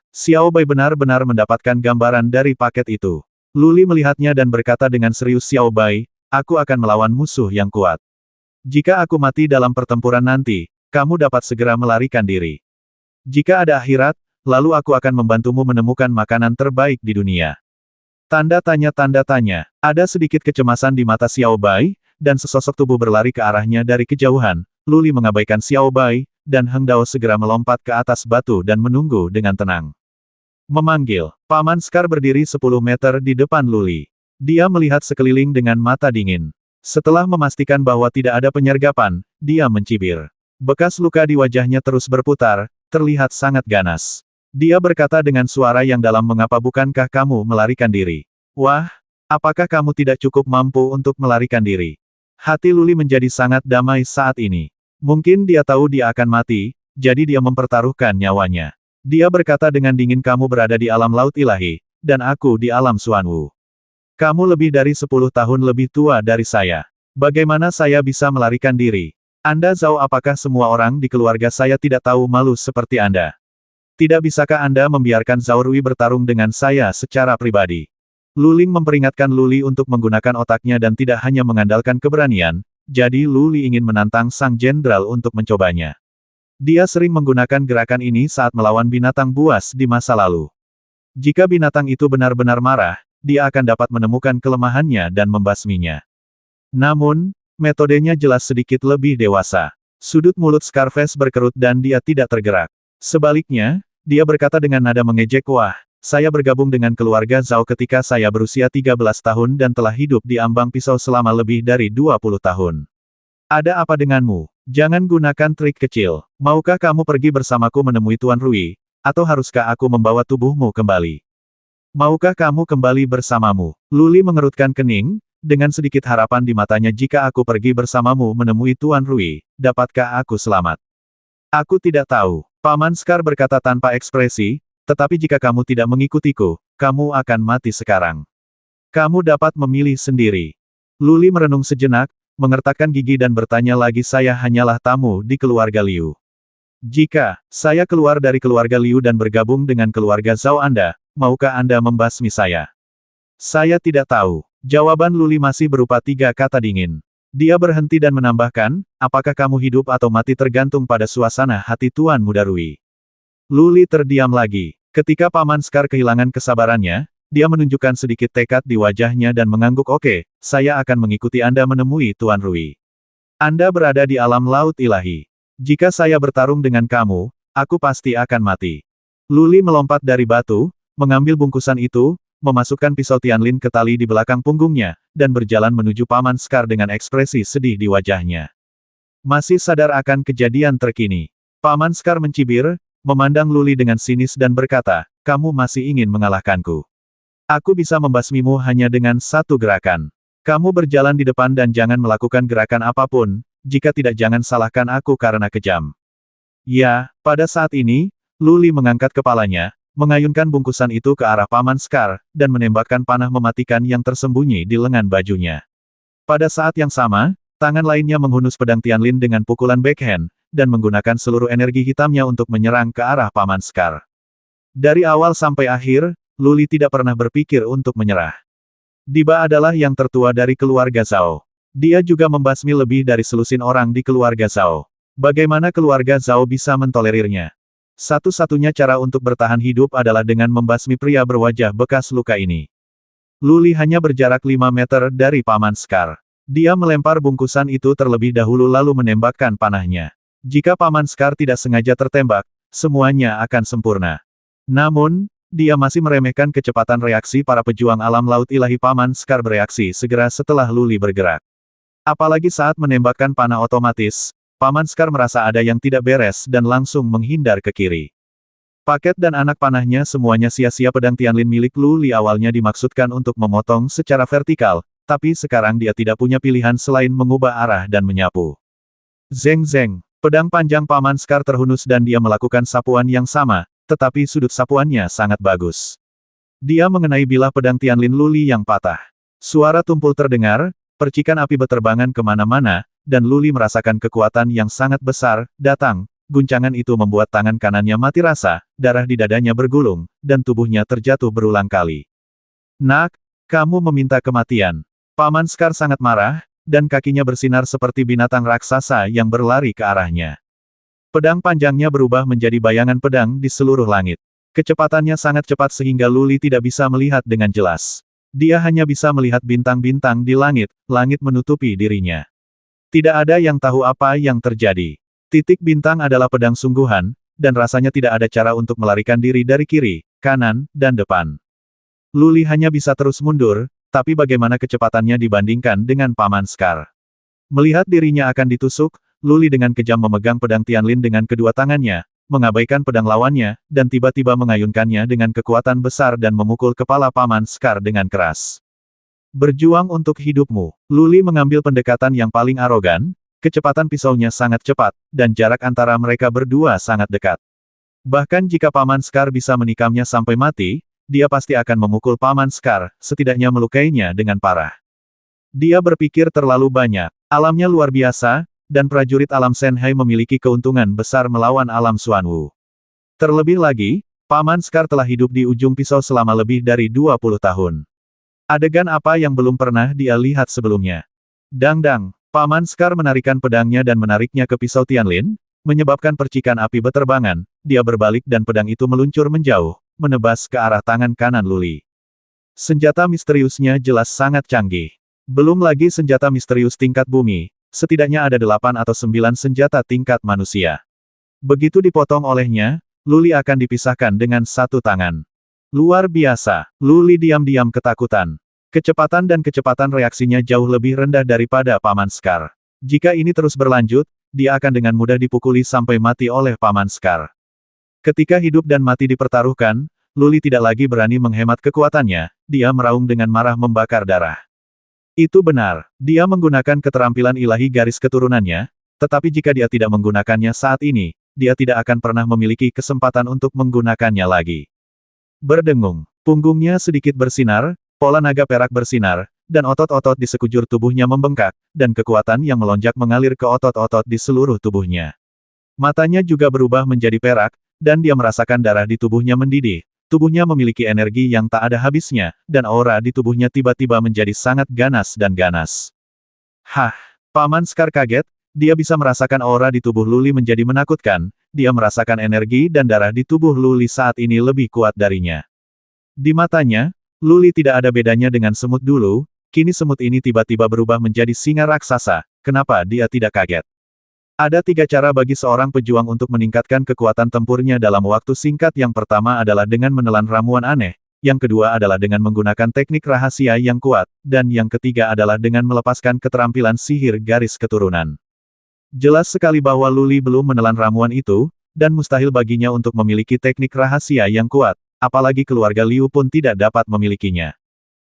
Xiao Bai benar-benar mendapatkan gambaran dari paket itu. Luli melihatnya dan berkata dengan serius, Xiao Bai, aku akan melawan musuh yang kuat. Jika aku mati dalam pertempuran nanti, kamu dapat segera melarikan diri. Jika ada akhirat, lalu aku akan membantumu menemukan makanan terbaik di dunia. Tanda tanya. Ada sedikit kecemasan di mata Xiao Bai, dan sesosok tubuh berlari ke arahnya dari kejauhan. Luli mengabaikan Xiao Bai, dan Heng Dao segera melompat ke atas batu dan menunggu dengan tenang. Memanggil, Paman Sekar berdiri 10 meter di depan Luli. Dia melihat sekeliling dengan mata dingin. Setelah memastikan bahwa tidak ada penyergapan, dia mencibir. Bekas luka di wajahnya terus berputar, terlihat sangat ganas. Dia berkata dengan suara yang dalam, mengapa bukankah kamu melarikan diri? Wah, apakah kamu tidak cukup mampu untuk melarikan diri? Hati Luli menjadi sangat damai saat ini. Mungkin dia tahu dia akan mati, jadi dia mempertaruhkan nyawanya. Dia berkata dengan dingin, kamu berada di alam laut ilahi, dan aku di alam Xuanwu. Kamu lebih dari 10 tahun lebih tua dari saya. Bagaimana saya bisa melarikan diri? Anda Zhao, apakah semua orang di keluarga saya tidak tahu malu seperti Anda? Tidak bisakah Anda membiarkan Zhao Rui bertarung dengan saya secara pribadi? Luling memperingatkan Luli untuk menggunakan otaknya dan tidak hanya mengandalkan keberanian, jadi Luli ingin menantang sang jenderal untuk mencobanya. Dia sering menggunakan gerakan ini saat melawan binatang buas di masa lalu. Jika binatang itu benar-benar marah, dia akan dapat menemukan kelemahannya dan membasminya. Namun, metodenya jelas sedikit lebih dewasa. Sudut mulut Scarface berkerut dan dia tidak tergerak. Sebaliknya, dia berkata dengan nada mengejek, wah, saya bergabung dengan keluarga Zhao ketika saya berusia 13 tahun dan telah hidup di ambang pisau selama lebih dari 20 tahun. Ada apa denganmu? Jangan gunakan trik kecil. Maukah kamu pergi bersamaku menemui Tuan Rui, atau haruskah aku membawa tubuhmu kembali? Maukah kamu kembali bersamamu? Luli mengerutkan kening, dengan sedikit harapan di matanya, jika aku pergi bersamamu menemui Tuan Rui, dapatkah aku selamat? Aku tidak tahu. Paman Sekar berkata tanpa ekspresi, tetapi jika kamu tidak mengikutiku, kamu akan mati sekarang. Kamu dapat memilih sendiri. Luli merenung sejenak, mengertakkan gigi dan bertanya lagi, saya hanyalah tamu di keluarga Liu. Jika saya keluar dari keluarga Liu dan bergabung dengan keluarga Zhao, Anda, maukah Anda membasmi saya? Saya tidak tahu. Jawaban Luli masih berupa 3 kata dingin. Dia berhenti dan menambahkan, apakah kamu hidup atau mati tergantung pada suasana hati Tuan Muda Rui. Luli terdiam lagi. Ketika Paman Sekar kehilangan kesabarannya, dia menunjukkan sedikit tekad di wajahnya dan mengangguk, oke, saya akan mengikuti Anda menemui Tuan Rui. Anda berada di alam laut ilahi. Jika saya bertarung dengan kamu, aku pasti akan mati. Luli melompat dari batu, mengambil bungkusan itu, memasukkan pisau Tianlin ke tali di belakang punggungnya, dan berjalan menuju Paman Sekar dengan ekspresi sedih di wajahnya. Masih sadar akan kejadian terkini. Paman Sekar mencibir, memandang Luli dengan sinis dan berkata, kamu masih ingin mengalahkanku. Aku bisa membasmimu hanya dengan satu gerakan. Kamu berjalan di depan dan jangan melakukan gerakan apapun, jika tidak jangan salahkan aku karena kejam. Ya, pada saat ini, Luli mengangkat kepalanya, mengayunkan bungkusan itu ke arah Paman Sekar, dan menembakkan panah mematikan yang tersembunyi di lengan bajunya. Pada saat yang sama, tangan lainnya menghunus pedang Tianlin dengan pukulan backhand, dan menggunakan seluruh energi hitamnya untuk menyerang ke arah Paman Sekar. Dari awal sampai akhir, Luli tidak pernah berpikir untuk menyerah. Diba adalah yang tertua dari keluarga Zhao. Dia juga membasmi lebih dari selusin orang di keluarga Zhao. Bagaimana keluarga Zhao bisa mentolerirnya? Satu-satunya cara untuk bertahan hidup adalah dengan membasmi pria berwajah bekas luka ini. Luli hanya berjarak 5 meter dari Paman Sekar. Dia melempar bungkusan itu terlebih dahulu lalu menembakkan panahnya. Jika Paman Sekar tidak sengaja tertembak, semuanya akan sempurna. Namun, dia masih meremehkan kecepatan reaksi para pejuang alam laut ilahi. Paman Sekar bereaksi segera setelah Luli bergerak. Apalagi saat menembakkan panah otomatis, Paman Sekar merasa ada yang tidak beres dan langsung menghindar ke kiri. Paket dan anak panahnya semuanya sia-sia. Pedang Tianlin milik Luli awalnya dimaksudkan untuk memotong secara vertikal, tapi sekarang dia tidak punya pilihan selain mengubah arah dan menyapu. Zeng zeng, pedang panjang Paman Sekar terhunus dan dia melakukan sapuan yang sama, tetapi sudut sapuannya sangat bagus. Dia mengenai bilah pedang Tianlin Luli yang patah. Suara tumpul terdengar, percikan api berterbangan kemana-mana, dan Luli merasakan kekuatan yang sangat besar datang. Guncangan itu membuat tangan kanannya mati rasa, darah di dadanya bergulung, dan tubuhnya terjatuh berulang kali. Nak, kamu meminta kematian. Paman Sekar sangat marah, dan kakinya bersinar seperti binatang raksasa yang berlari ke arahnya. Pedang panjangnya berubah menjadi bayangan pedang di seluruh langit. Kecepatannya sangat cepat sehingga Luli tidak bisa melihat dengan jelas. Dia hanya bisa melihat bintang-bintang di langit, langit menutupi dirinya. Tidak ada yang tahu apa yang terjadi. Titik bintang adalah pedang sungguhan, dan rasanya tidak ada cara untuk melarikan diri dari kiri, kanan, dan depan. Luli hanya bisa terus mundur, tapi bagaimana kecepatannya dibandingkan dengan Paman Scar? Melihat dirinya akan ditusuk, Luli dengan kejam memegang pedang Tianlin dengan kedua tangannya, mengabaikan pedang lawannya, dan tiba-tiba mengayunkannya dengan kekuatan besar dan memukul kepala Paman Scar dengan keras. Berjuang untuk hidupmu. Luli mengambil pendekatan yang paling arogan, kecepatan pisaunya sangat cepat, dan jarak antara mereka berdua sangat dekat. Bahkan jika Paman Scar bisa menikamnya sampai mati, dia pasti akan memukul Paman Scar, setidaknya melukainya dengan parah. Dia berpikir terlalu banyak. Alamnya luar biasa, dan prajurit alam Shenhai memiliki keuntungan besar melawan alam Xuanwu. Terlebih lagi, Paman Scar telah hidup di ujung pisau selama lebih dari 20 tahun. Adegan apa yang belum pernah dia lihat sebelumnya. Dang-dang, Paman Scar menarikan pedangnya dan menariknya ke pisau Tianlin, menyebabkan percikan api beterbangan, dia berbalik dan pedang itu meluncur menjauh, menebas ke arah tangan kanan Luli. Senjata misteriusnya jelas sangat canggih. Belum lagi senjata misterius tingkat bumi, setidaknya ada 8 atau 9 senjata tingkat manusia. Begitu dipotong olehnya, Luli akan dipisahkan dengan satu tangan. Luar biasa, Luli diam-diam ketakutan. Kecepatan dan kecepatan reaksinya jauh lebih rendah daripada Paman Scar. Jika ini terus berlanjut, dia akan dengan mudah dipukuli sampai mati oleh Paman Scar. Ketika hidup dan mati dipertaruhkan, Luli tidak lagi berani menghemat kekuatannya, dia meraung dengan marah membakar darah. Itu benar, dia menggunakan keterampilan ilahi garis keturunannya, tetapi jika dia tidak menggunakannya saat ini, dia tidak akan pernah memiliki kesempatan untuk menggunakannya lagi. Berdengung, punggungnya sedikit bersinar, pola naga perak bersinar, dan otot-otot di sekujur tubuhnya membengkak, dan kekuatan yang melonjak mengalir ke otot-otot di seluruh tubuhnya. Matanya juga berubah menjadi perak, dan dia merasakan darah di tubuhnya mendidih. Tubuhnya memiliki energi yang tak ada habisnya, dan aura di tubuhnya tiba-tiba menjadi sangat ganas dan ganas. Hah! Paman Scar kaget, dia bisa merasakan aura di tubuh Luli menjadi menakutkan, dia merasakan energi dan darah di tubuh Luli saat ini lebih kuat darinya. Di matanya, Luli tidak ada bedanya dengan semut dulu, kini semut ini tiba-tiba berubah menjadi singa raksasa, kenapa dia tidak kaget? Ada 3 cara bagi seorang pejuang untuk meningkatkan kekuatan tempurnya dalam waktu singkat. Yang pertama adalah dengan menelan ramuan aneh, yang kedua adalah dengan menggunakan teknik rahasia yang kuat, dan yang ketiga adalah dengan melepaskan keterampilan sihir garis keturunan. Jelas sekali bahwa Luli belum menelan ramuan itu, dan mustahil baginya untuk memiliki teknik rahasia yang kuat, apalagi keluarga Liu pun tidak dapat memilikinya.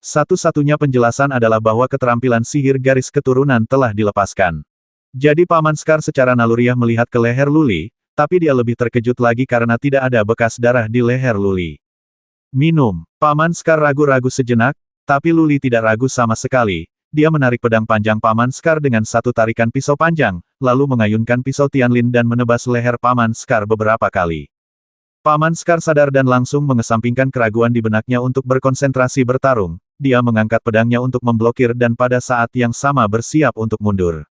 Satu-satunya penjelasan adalah bahwa keterampilan sihir garis keturunan telah dilepaskan. Jadi Paman Scar secara naluriah melihat ke leher Luli, tapi dia lebih terkejut lagi karena tidak ada bekas darah di leher Luli. Minum. Paman Scar ragu-ragu sejenak, tapi Luli tidak ragu sama sekali. Dia menarik pedang panjang Paman Scar dengan satu tarikan pisau panjang, lalu mengayunkan pisau Tianlin dan menebas leher Paman Scar beberapa kali. Paman Scar sadar dan langsung mengesampingkan keraguan di benaknya untuk berkonsentrasi bertarung. Dia mengangkat pedangnya untuk memblokir dan pada saat yang sama bersiap untuk mundur.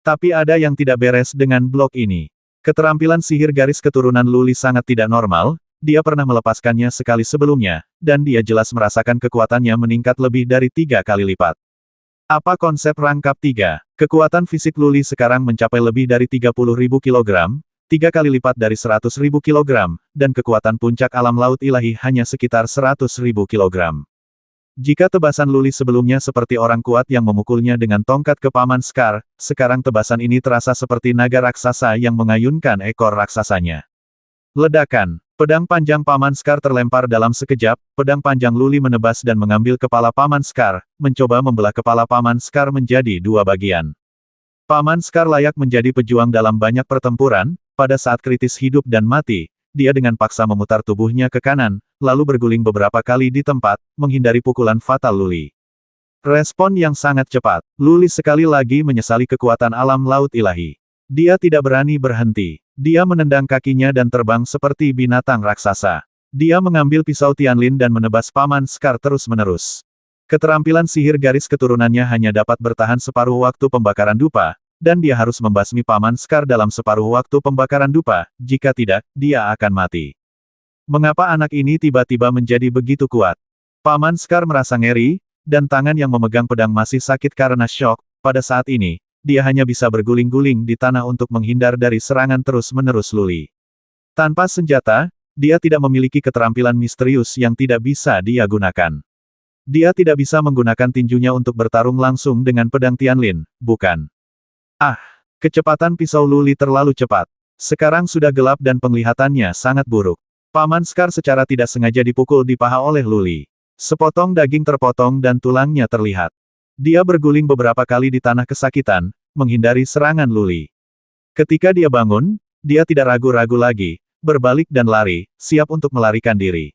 Tapi ada yang tidak beres dengan blok ini. Keterampilan sihir garis keturunan Luli sangat tidak normal, dia pernah melepaskannya sekali sebelumnya, dan dia jelas merasakan kekuatannya meningkat lebih dari 3 kali lipat. Apa konsep rangkap 3? Kekuatan fisik Luli sekarang mencapai lebih dari 30.000 kg, 3 kali lipat dari 100.000 kg, dan kekuatan puncak alam laut ilahi hanya sekitar 100.000 kg. Jika tebasan Luli sebelumnya seperti orang kuat yang memukulnya dengan tongkat ke Paman Scar, sekarang tebasan ini terasa seperti naga raksasa yang mengayunkan ekor raksasanya. Ledakan. Pedang panjang Paman Scar terlempar dalam sekejap, pedang panjang Luli menebas dan mengambil kepala Paman Scar, mencoba membelah kepala Paman Scar menjadi 2 bagian. Paman Scar layak menjadi pejuang dalam banyak pertempuran, pada saat kritis hidup dan mati. Dia dengan paksa memutar tubuhnya ke kanan, lalu berguling beberapa kali di tempat, menghindari pukulan fatal Luli. Respon yang sangat cepat. Luli sekali lagi menyesali kekuatan alam laut ilahi. Dia tidak berani berhenti. Dia menendang kakinya dan terbang seperti binatang raksasa. Dia mengambil pisau Tianlin dan menebas Paman Scar terus-menerus. Keterampilan sihir garis keturunannya hanya dapat bertahan separuh waktu pembakaran dupa, dan dia harus membasmi Paman Scar dalam separuh waktu pembakaran dupa, jika tidak, dia akan mati. Mengapa anak ini tiba-tiba menjadi begitu kuat? Paman Scar merasa ngeri, dan tangan yang memegang pedang masih sakit karena syok. Pada saat ini, dia hanya bisa berguling-guling di tanah untuk menghindar dari serangan terus-menerus Luli. Tanpa senjata, dia tidak memiliki keterampilan misterius yang tidak bisa dia gunakan. Dia tidak bisa menggunakan tinjunya untuk bertarung langsung dengan pedang Tianlin, bukan? Ah! Kecepatan pisau Luli terlalu cepat. Sekarang sudah gelap dan penglihatannya sangat buruk. Paman Scar secara tidak sengaja dipukul di paha oleh Luli. Sepotong daging terpotong dan tulangnya terlihat. Dia berguling beberapa kali di tanah kesakitan, menghindari serangan Luli. Ketika dia bangun, dia tidak ragu-ragu lagi, berbalik dan lari, siap untuk melarikan diri.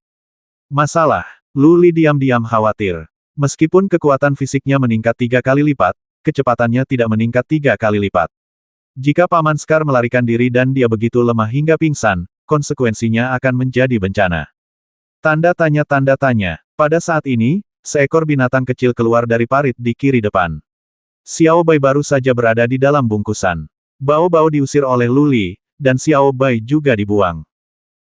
Masalah, Luli diam-diam khawatir. Meskipun kekuatan fisiknya meningkat 3 kali lipat, kecepatannya tidak meningkat 3 kali lipat. Jika Paman Scar melarikan diri dan dia begitu lemah hingga pingsan, konsekuensinya akan menjadi bencana. Tanda tanya. Pada saat ini, seekor binatang kecil keluar dari parit di kiri depan. Xiao Bai baru saja berada di dalam bungkusan. Bao-bao diusir oleh Luli, dan Xiao Bai juga dibuang.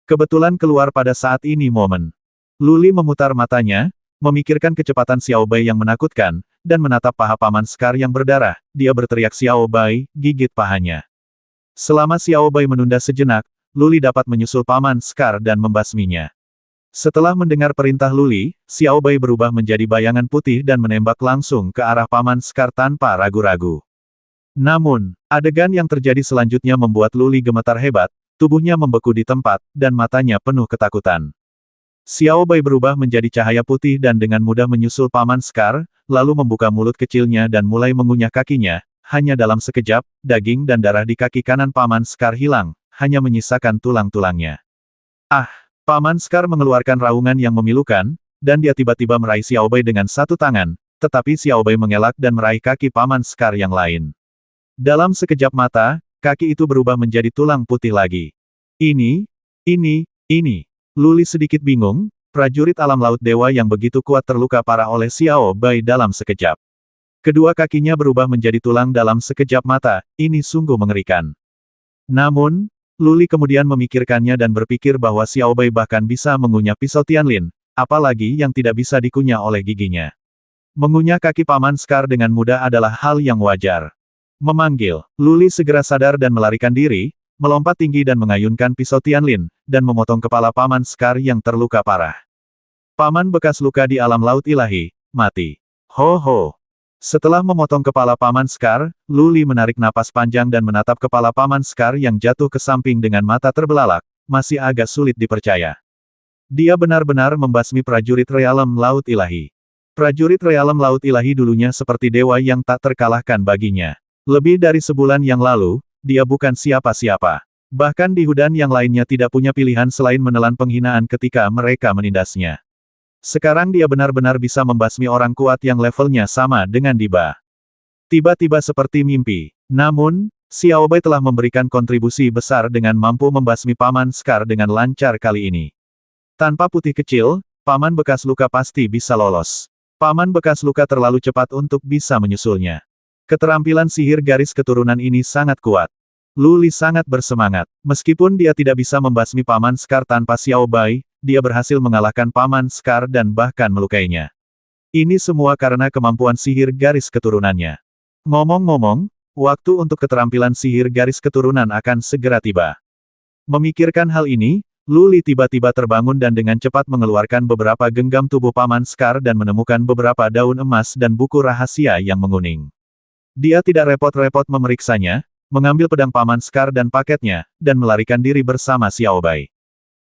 Kebetulan keluar pada saat ini momen. Luli memutar matanya, memikirkan kecepatan Xiao Bai yang menakutkan, dan menatap paha Paman Scar yang berdarah. Dia berteriak Xiao Bai, gigit pahanya. Selama Xiao Bai menunda sejenak, Luli dapat menyusul Paman Scar dan membasminya. Setelah mendengar perintah Luli, Xiao Bai berubah menjadi bayangan putih dan menembak langsung ke arah Paman Scar tanpa ragu-ragu. Namun, adegan yang terjadi selanjutnya membuat Luli gemetar hebat, tubuhnya membeku di tempat, dan matanya penuh ketakutan. Xiao Bai berubah menjadi cahaya putih dan dengan mudah menyusul Paman Scar, lalu membuka mulut kecilnya dan mulai mengunyah kakinya. Hanya dalam sekejap, daging dan darah di kaki kanan Paman Scar hilang, hanya menyisakan tulang-tulangnya. Ah! Paman Scar mengeluarkan raungan yang memilukan, dan dia tiba-tiba meraih Xiao Bai dengan satu tangan, tetapi Xiao Bai mengelak dan meraih kaki Paman Scar yang lain. Dalam sekejap mata, kaki itu berubah menjadi tulang putih lagi. Ini. Luli sedikit bingung, prajurit alam laut dewa yang begitu kuat terluka parah oleh Xiao Bai dalam sekejap. Kedua kakinya berubah menjadi tulang dalam sekejap mata, ini sungguh mengerikan. Namun, Luli kemudian memikirkannya dan berpikir bahwa Xiao Bai bahkan bisa mengunyah pisau Tianlin, apalagi yang tidak bisa dikunyah oleh giginya. Mengunyah kaki Paman Scar dengan mudah adalah hal yang wajar. Memanggil, Luli segera sadar dan melarikan diri, melompat tinggi dan mengayunkan pisau Tianlin, dan memotong kepala Paman Scar yang terluka parah. Paman bekas luka di alam laut ilahi, mati. Ho ho! Setelah memotong kepala Paman Scar, Luli menarik napas panjang dan menatap kepala Paman Scar yang jatuh ke samping dengan mata terbelalak, masih agak sulit dipercaya. Dia benar-benar membasmi prajurit realem laut ilahi. Prajurit realem laut ilahi dulunya seperti dewa yang tak terkalahkan baginya. Lebih dari sebulan yang lalu, dia bukan siapa-siapa. Bahkan di hudan yang lainnya tidak punya pilihan selain menelan penghinaan ketika mereka menindasnya. Sekarang dia benar-benar bisa membasmi orang kuat yang levelnya sama dengan Diba. Tiba-tiba seperti mimpi. Namun, Xiao Bai telah memberikan kontribusi besar dengan mampu membasmi Paman Scar dengan lancar kali ini. Tanpa putih kecil, Paman bekas luka pasti bisa lolos. Paman bekas luka terlalu cepat untuk bisa menyusulnya. Keterampilan sihir garis keturunan ini sangat kuat. Luli sangat bersemangat. Meskipun dia tidak bisa membasmi Paman Scar tanpa Xiao Bai, dia berhasil mengalahkan Paman Scar dan bahkan melukainya. Ini semua karena kemampuan sihir garis keturunannya. Ngomong-ngomong, waktu untuk keterampilan sihir garis keturunan akan segera tiba. Memikirkan hal ini, Luli tiba-tiba terbangun dan dengan cepat mengeluarkan beberapa genggam tubuh Paman Scar dan menemukan beberapa daun emas dan buku rahasia yang menguning. Dia tidak repot-repot memeriksanya, mengambil pedang Paman Scar dan paketnya, dan melarikan diri bersama Xiao Bai.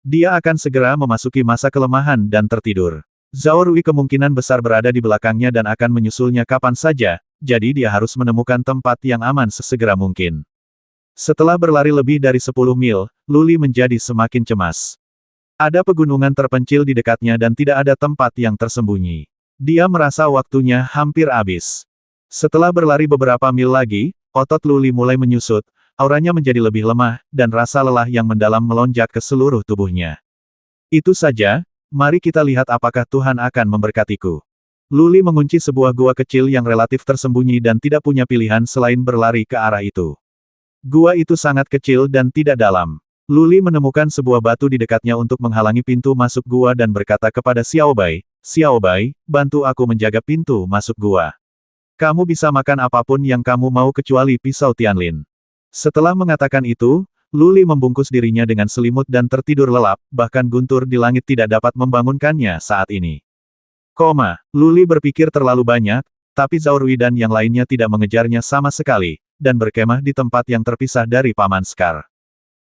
Dia akan segera memasuki masa kelemahan dan tertidur. Zhao Rui kemungkinan besar berada di belakangnya dan akan menyusulnya kapan saja, jadi dia harus menemukan tempat yang aman sesegera mungkin. Setelah berlari lebih dari 10 mil, Luli menjadi semakin cemas. Ada pegunungan terpencil di dekatnya dan tidak ada tempat yang tersembunyi. Dia merasa waktunya hampir habis. Setelah berlari beberapa mil lagi, otot Luli mulai menyusut, auranya menjadi lebih lemah, dan rasa lelah yang mendalam melonjak ke seluruh tubuhnya. Itu saja, mari kita lihat apakah Tuhan akan memberkatiku. Lu Li mengunci sebuah gua kecil yang relatif tersembunyi dan tidak punya pilihan selain berlari ke arah itu. Gua itu sangat kecil dan tidak dalam. Lu Li menemukan sebuah batu di dekatnya untuk menghalangi pintu masuk gua dan berkata kepada Xiao Bai, bantu aku menjaga pintu masuk gua. Kamu bisa makan apapun yang kamu mau kecuali pisau Tianlin. Setelah mengatakan itu, Lu Li membungkus dirinya dengan selimut dan tertidur lelap, bahkan guntur di langit tidak dapat membangunkannya saat ini. Lu Li berpikir terlalu banyak, tapi Zhao Rui dan yang lainnya tidak mengejarnya sama sekali, dan berkemah di tempat yang terpisah dari Paman Scar.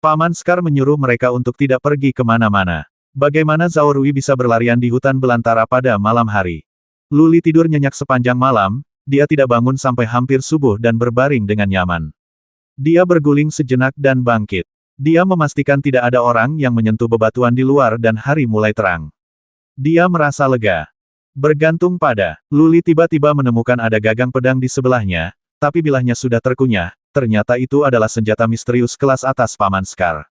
Paman Scar menyuruh mereka untuk tidak pergi kemana-mana. Bagaimana Zhao Rui bisa berlarian di hutan belantara pada malam hari? Lu Li tidur nyenyak sepanjang malam, dia tidak bangun sampai hampir subuh dan berbaring dengan nyaman. Dia berguling sejenak dan bangkit. Dia memastikan tidak ada orang yang menyentuh bebatuan di luar dan hari mulai terang. Dia merasa lega. Bergantung pada, Lu Li tiba-tiba menemukan ada gagang pedang di sebelahnya, tapi bilahnya sudah terkunyah, ternyata itu adalah senjata misterius kelas atas Paman Scar.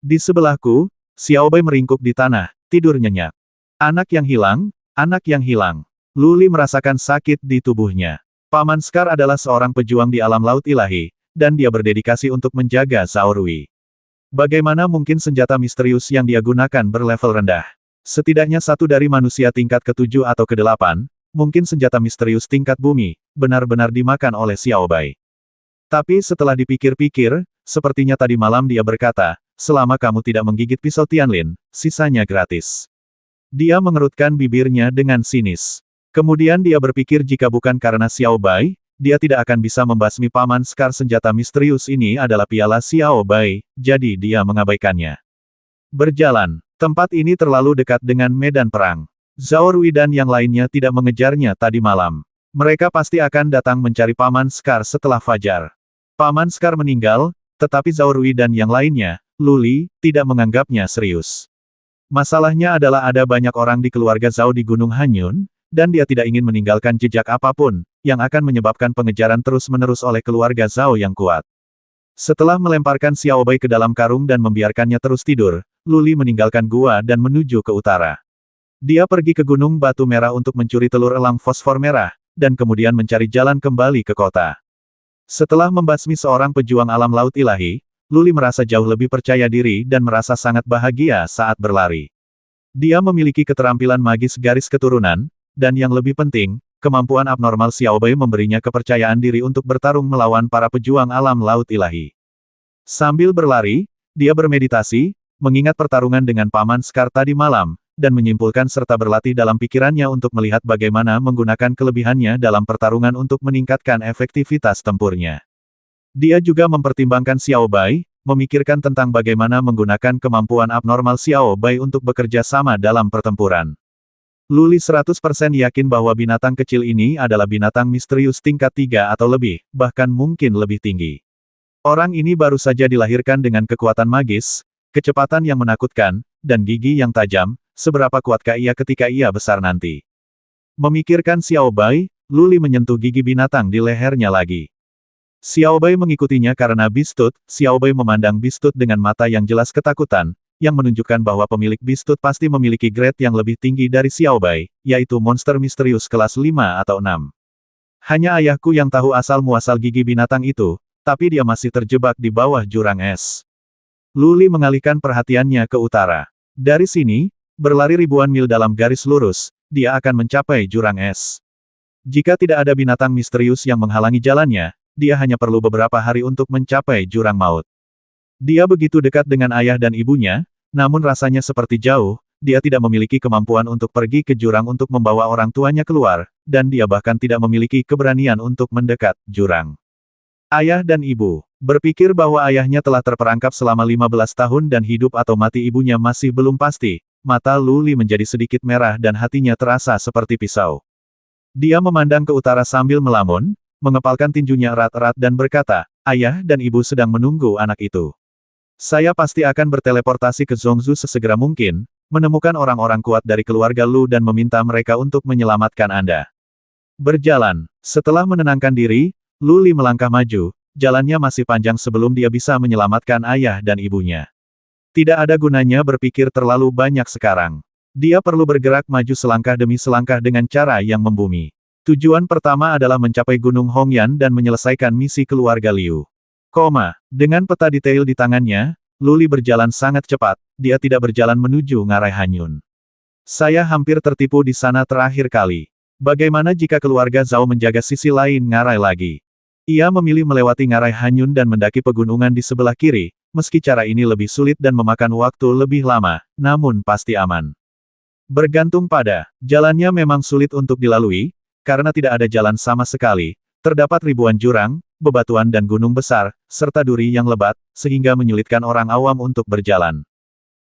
Di sebelahku, Xiao Bai meringkuk di tanah, tidur nyenyak. Anak yang hilang. Lu Li merasakan sakit di tubuhnya. Paman Scar adalah seorang pejuang di alam laut ilahi, dan dia berdedikasi untuk menjaga Zhao Rui. Bagaimana mungkin senjata misterius yang dia gunakan berlevel rendah? Setidaknya satu dari manusia tingkat ke-7 atau ke-8, mungkin senjata misterius tingkat bumi, benar-benar dimakan oleh Xiao Bai. Tapi setelah dipikir-pikir, sepertinya tadi malam dia berkata, selama kamu tidak menggigit pisau Tianlin, sisanya gratis. Dia mengerutkan bibirnya dengan sinis. Kemudian dia berpikir jika bukan karena Xiao Bai, dia tidak akan bisa membasmi Paman Scar. Senjata misterius ini adalah piala Xiao Bai, jadi dia mengabaikannya. Berjalan, tempat ini terlalu dekat dengan medan perang. Zhao Rui dan yang lainnya tidak mengejarnya tadi malam. Mereka pasti akan datang mencari Paman Scar setelah fajar. Paman Scar meninggal, tetapi Zhao Rui dan yang lainnya, Lu Li, tidak menganggapnya serius. Masalahnya adalah ada banyak orang di keluarga Zhao di Gunung Hanyun, dan dia tidak ingin meninggalkan jejak apapun, yang akan menyebabkan pengejaran terus-menerus oleh keluarga Zhao yang kuat. Setelah melemparkan Xiao Bai ke dalam karung dan membiarkannya terus tidur, Lu Li meninggalkan gua dan menuju ke utara. Dia pergi ke Gunung Batu Merah untuk mencuri telur elang fosfor merah, dan kemudian mencari jalan kembali ke kota. Setelah membasmi seorang pejuang alam laut ilahi, Lu Li merasa jauh lebih percaya diri dan merasa sangat bahagia saat berlari. Dia memiliki keterampilan magis garis keturunan, dan yang lebih penting, kemampuan abnormal Xiao Bai memberinya kepercayaan diri untuk bertarung melawan para pejuang alam laut ilahi. Sambil berlari, dia bermeditasi, mengingat pertarungan dengan Paman Scar tadi malam, dan menyimpulkan serta berlatih dalam pikirannya untuk melihat bagaimana menggunakan kelebihannya dalam pertarungan untuk meningkatkan efektivitas tempurnya. Dia juga mempertimbangkan Xiao Bai, memikirkan tentang bagaimana menggunakan kemampuan abnormal Xiao Bai untuk bekerja sama dalam pertempuran. Lu Li 100% yakin bahwa binatang kecil ini adalah binatang misterius tingkat 3 atau lebih, bahkan mungkin lebih tinggi. Orang ini baru saja dilahirkan dengan kekuatan magis, kecepatan yang menakutkan, dan gigi yang tajam, seberapa kuatkah ia ketika ia besar nanti? Memikirkan Xiao Bai, Lu Li menyentuh gigi binatang di lehernya lagi. Xiao Bai mengikutinya karena Bistut. Xiao Bai memandang Bistut dengan mata yang jelas ketakutan, yang menunjukkan bahwa pemilik Bistut pasti memiliki grade yang lebih tinggi dari Xiao Bai, yaitu monster misterius kelas 5 atau 6. Hanya ayahku yang tahu asal-muasal gigi binatang itu, tapi dia masih terjebak di bawah jurang es. Lu Li mengalihkan perhatiannya ke utara. Dari sini, berlari ribuan mil dalam garis lurus, dia akan mencapai jurang es. Jika tidak ada binatang misterius yang menghalangi jalannya, dia hanya perlu beberapa hari untuk mencapai jurang maut. Dia begitu dekat dengan ayah dan ibunya, namun rasanya seperti jauh, dia tidak memiliki kemampuan untuk pergi ke jurang untuk membawa orang tuanya keluar, dan dia bahkan tidak memiliki keberanian untuk mendekat jurang. Ayah dan ibu berpikir bahwa ayahnya telah terperangkap selama 15 tahun dan hidup atau mati ibunya masih belum pasti. Mata Lu Li menjadi sedikit merah dan hatinya terasa seperti pisau. Dia memandang ke utara sambil melamun, mengepalkan tinjunya erat-erat dan berkata, ayah dan ibu sedang menunggu anak itu. Saya pasti akan berteleportasi ke Zhongzhou sesegera mungkin, menemukan orang-orang kuat dari keluarga Lu dan meminta mereka untuk menyelamatkan Anda. Berjalan. Setelah menenangkan diri, Lu Li melangkah maju, jalannya masih panjang sebelum dia bisa menyelamatkan ayah dan ibunya. Tidak ada gunanya berpikir terlalu banyak sekarang. Dia perlu bergerak maju selangkah demi selangkah dengan cara yang membumi. Tujuan pertama adalah mencapai Gunung Hongyan dan menyelesaikan misi keluarga Liu. Dengan peta detail di tangannya, Luli berjalan sangat cepat, dia tidak berjalan menuju Ngarai Hanyun. Saya hampir tertipu di sana terakhir kali. Bagaimana jika keluarga Zhao menjaga sisi lain Ngarai lagi? Ia memilih melewati Ngarai Hanyun dan mendaki pegunungan di sebelah kiri, meski cara ini lebih sulit dan memakan waktu lebih lama, namun pasti aman. Bergantung pada, jalannya memang sulit untuk dilalui, karena tidak ada jalan sama sekali, terdapat ribuan jurang, bebatuan dan gunung besar, serta duri yang lebat, sehingga menyulitkan orang awam untuk berjalan.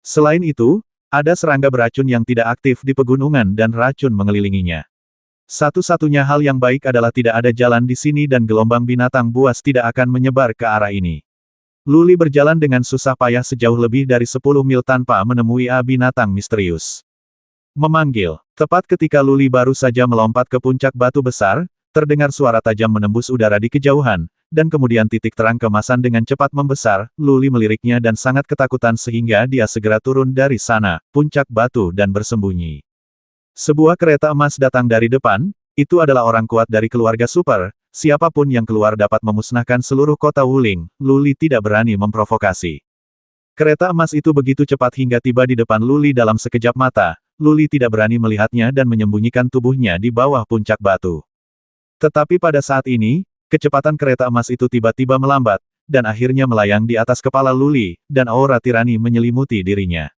Selain itu, ada serangga beracun yang tidak aktif di pegunungan dan racun mengelilinginya. Satu-satunya hal yang baik adalah tidak ada jalan di sini dan gelombang binatang buas tidak akan menyebar ke arah ini. Luli berjalan dengan susah payah sejauh lebih dari 10 mil tanpa menemui binatang misterius. Memanggil. Tepat ketika Luli baru saja melompat ke puncak batu besar, terdengar suara tajam menembus udara di kejauhan, dan kemudian titik terang kemasan dengan cepat membesar. Luli meliriknya dan sangat ketakutan sehingga dia segera turun dari sana, puncak batu dan bersembunyi. Sebuah kereta emas datang dari depan, itu adalah orang kuat dari keluarga super, siapapun yang keluar dapat memusnahkan seluruh kota Wuling. Luli tidak berani memprovokasi. Kereta emas itu begitu cepat hingga tiba di depan Luli dalam sekejap mata. Luli tidak berani melihatnya dan menyembunyikan tubuhnya di bawah puncak batu. Tetapi pada saat ini, kecepatan kereta emas itu tiba-tiba melambat, dan akhirnya melayang di atas kepala Luli, dan aura tirani menyelimuti dirinya.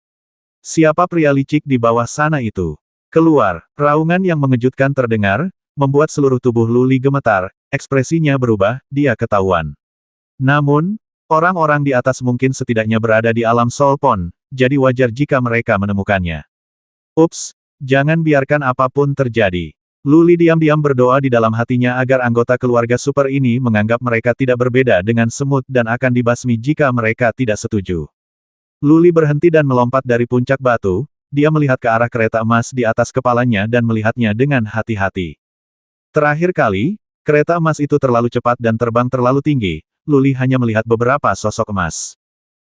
Siapa pria licik di bawah sana itu? Keluar, raungan yang mengejutkan terdengar, membuat seluruh tubuh Luli gemetar, ekspresinya berubah, dia ketahuan. Namun, orang-orang di atas mungkin setidaknya berada di alam Solpon, jadi wajar jika mereka menemukannya. Ups, jangan biarkan apapun terjadi. Luli diam-diam berdoa di dalam hatinya agar anggota keluarga super ini menganggap mereka tidak berbeda dengan semut dan akan dibasmi jika mereka tidak setuju. Luli berhenti dan melompat dari puncak batu, dia melihat ke arah kereta emas di atas kepalanya dan melihatnya dengan hati-hati. Terakhir kali, kereta emas itu terlalu cepat dan terbang terlalu tinggi, Luli hanya melihat beberapa sosok emas.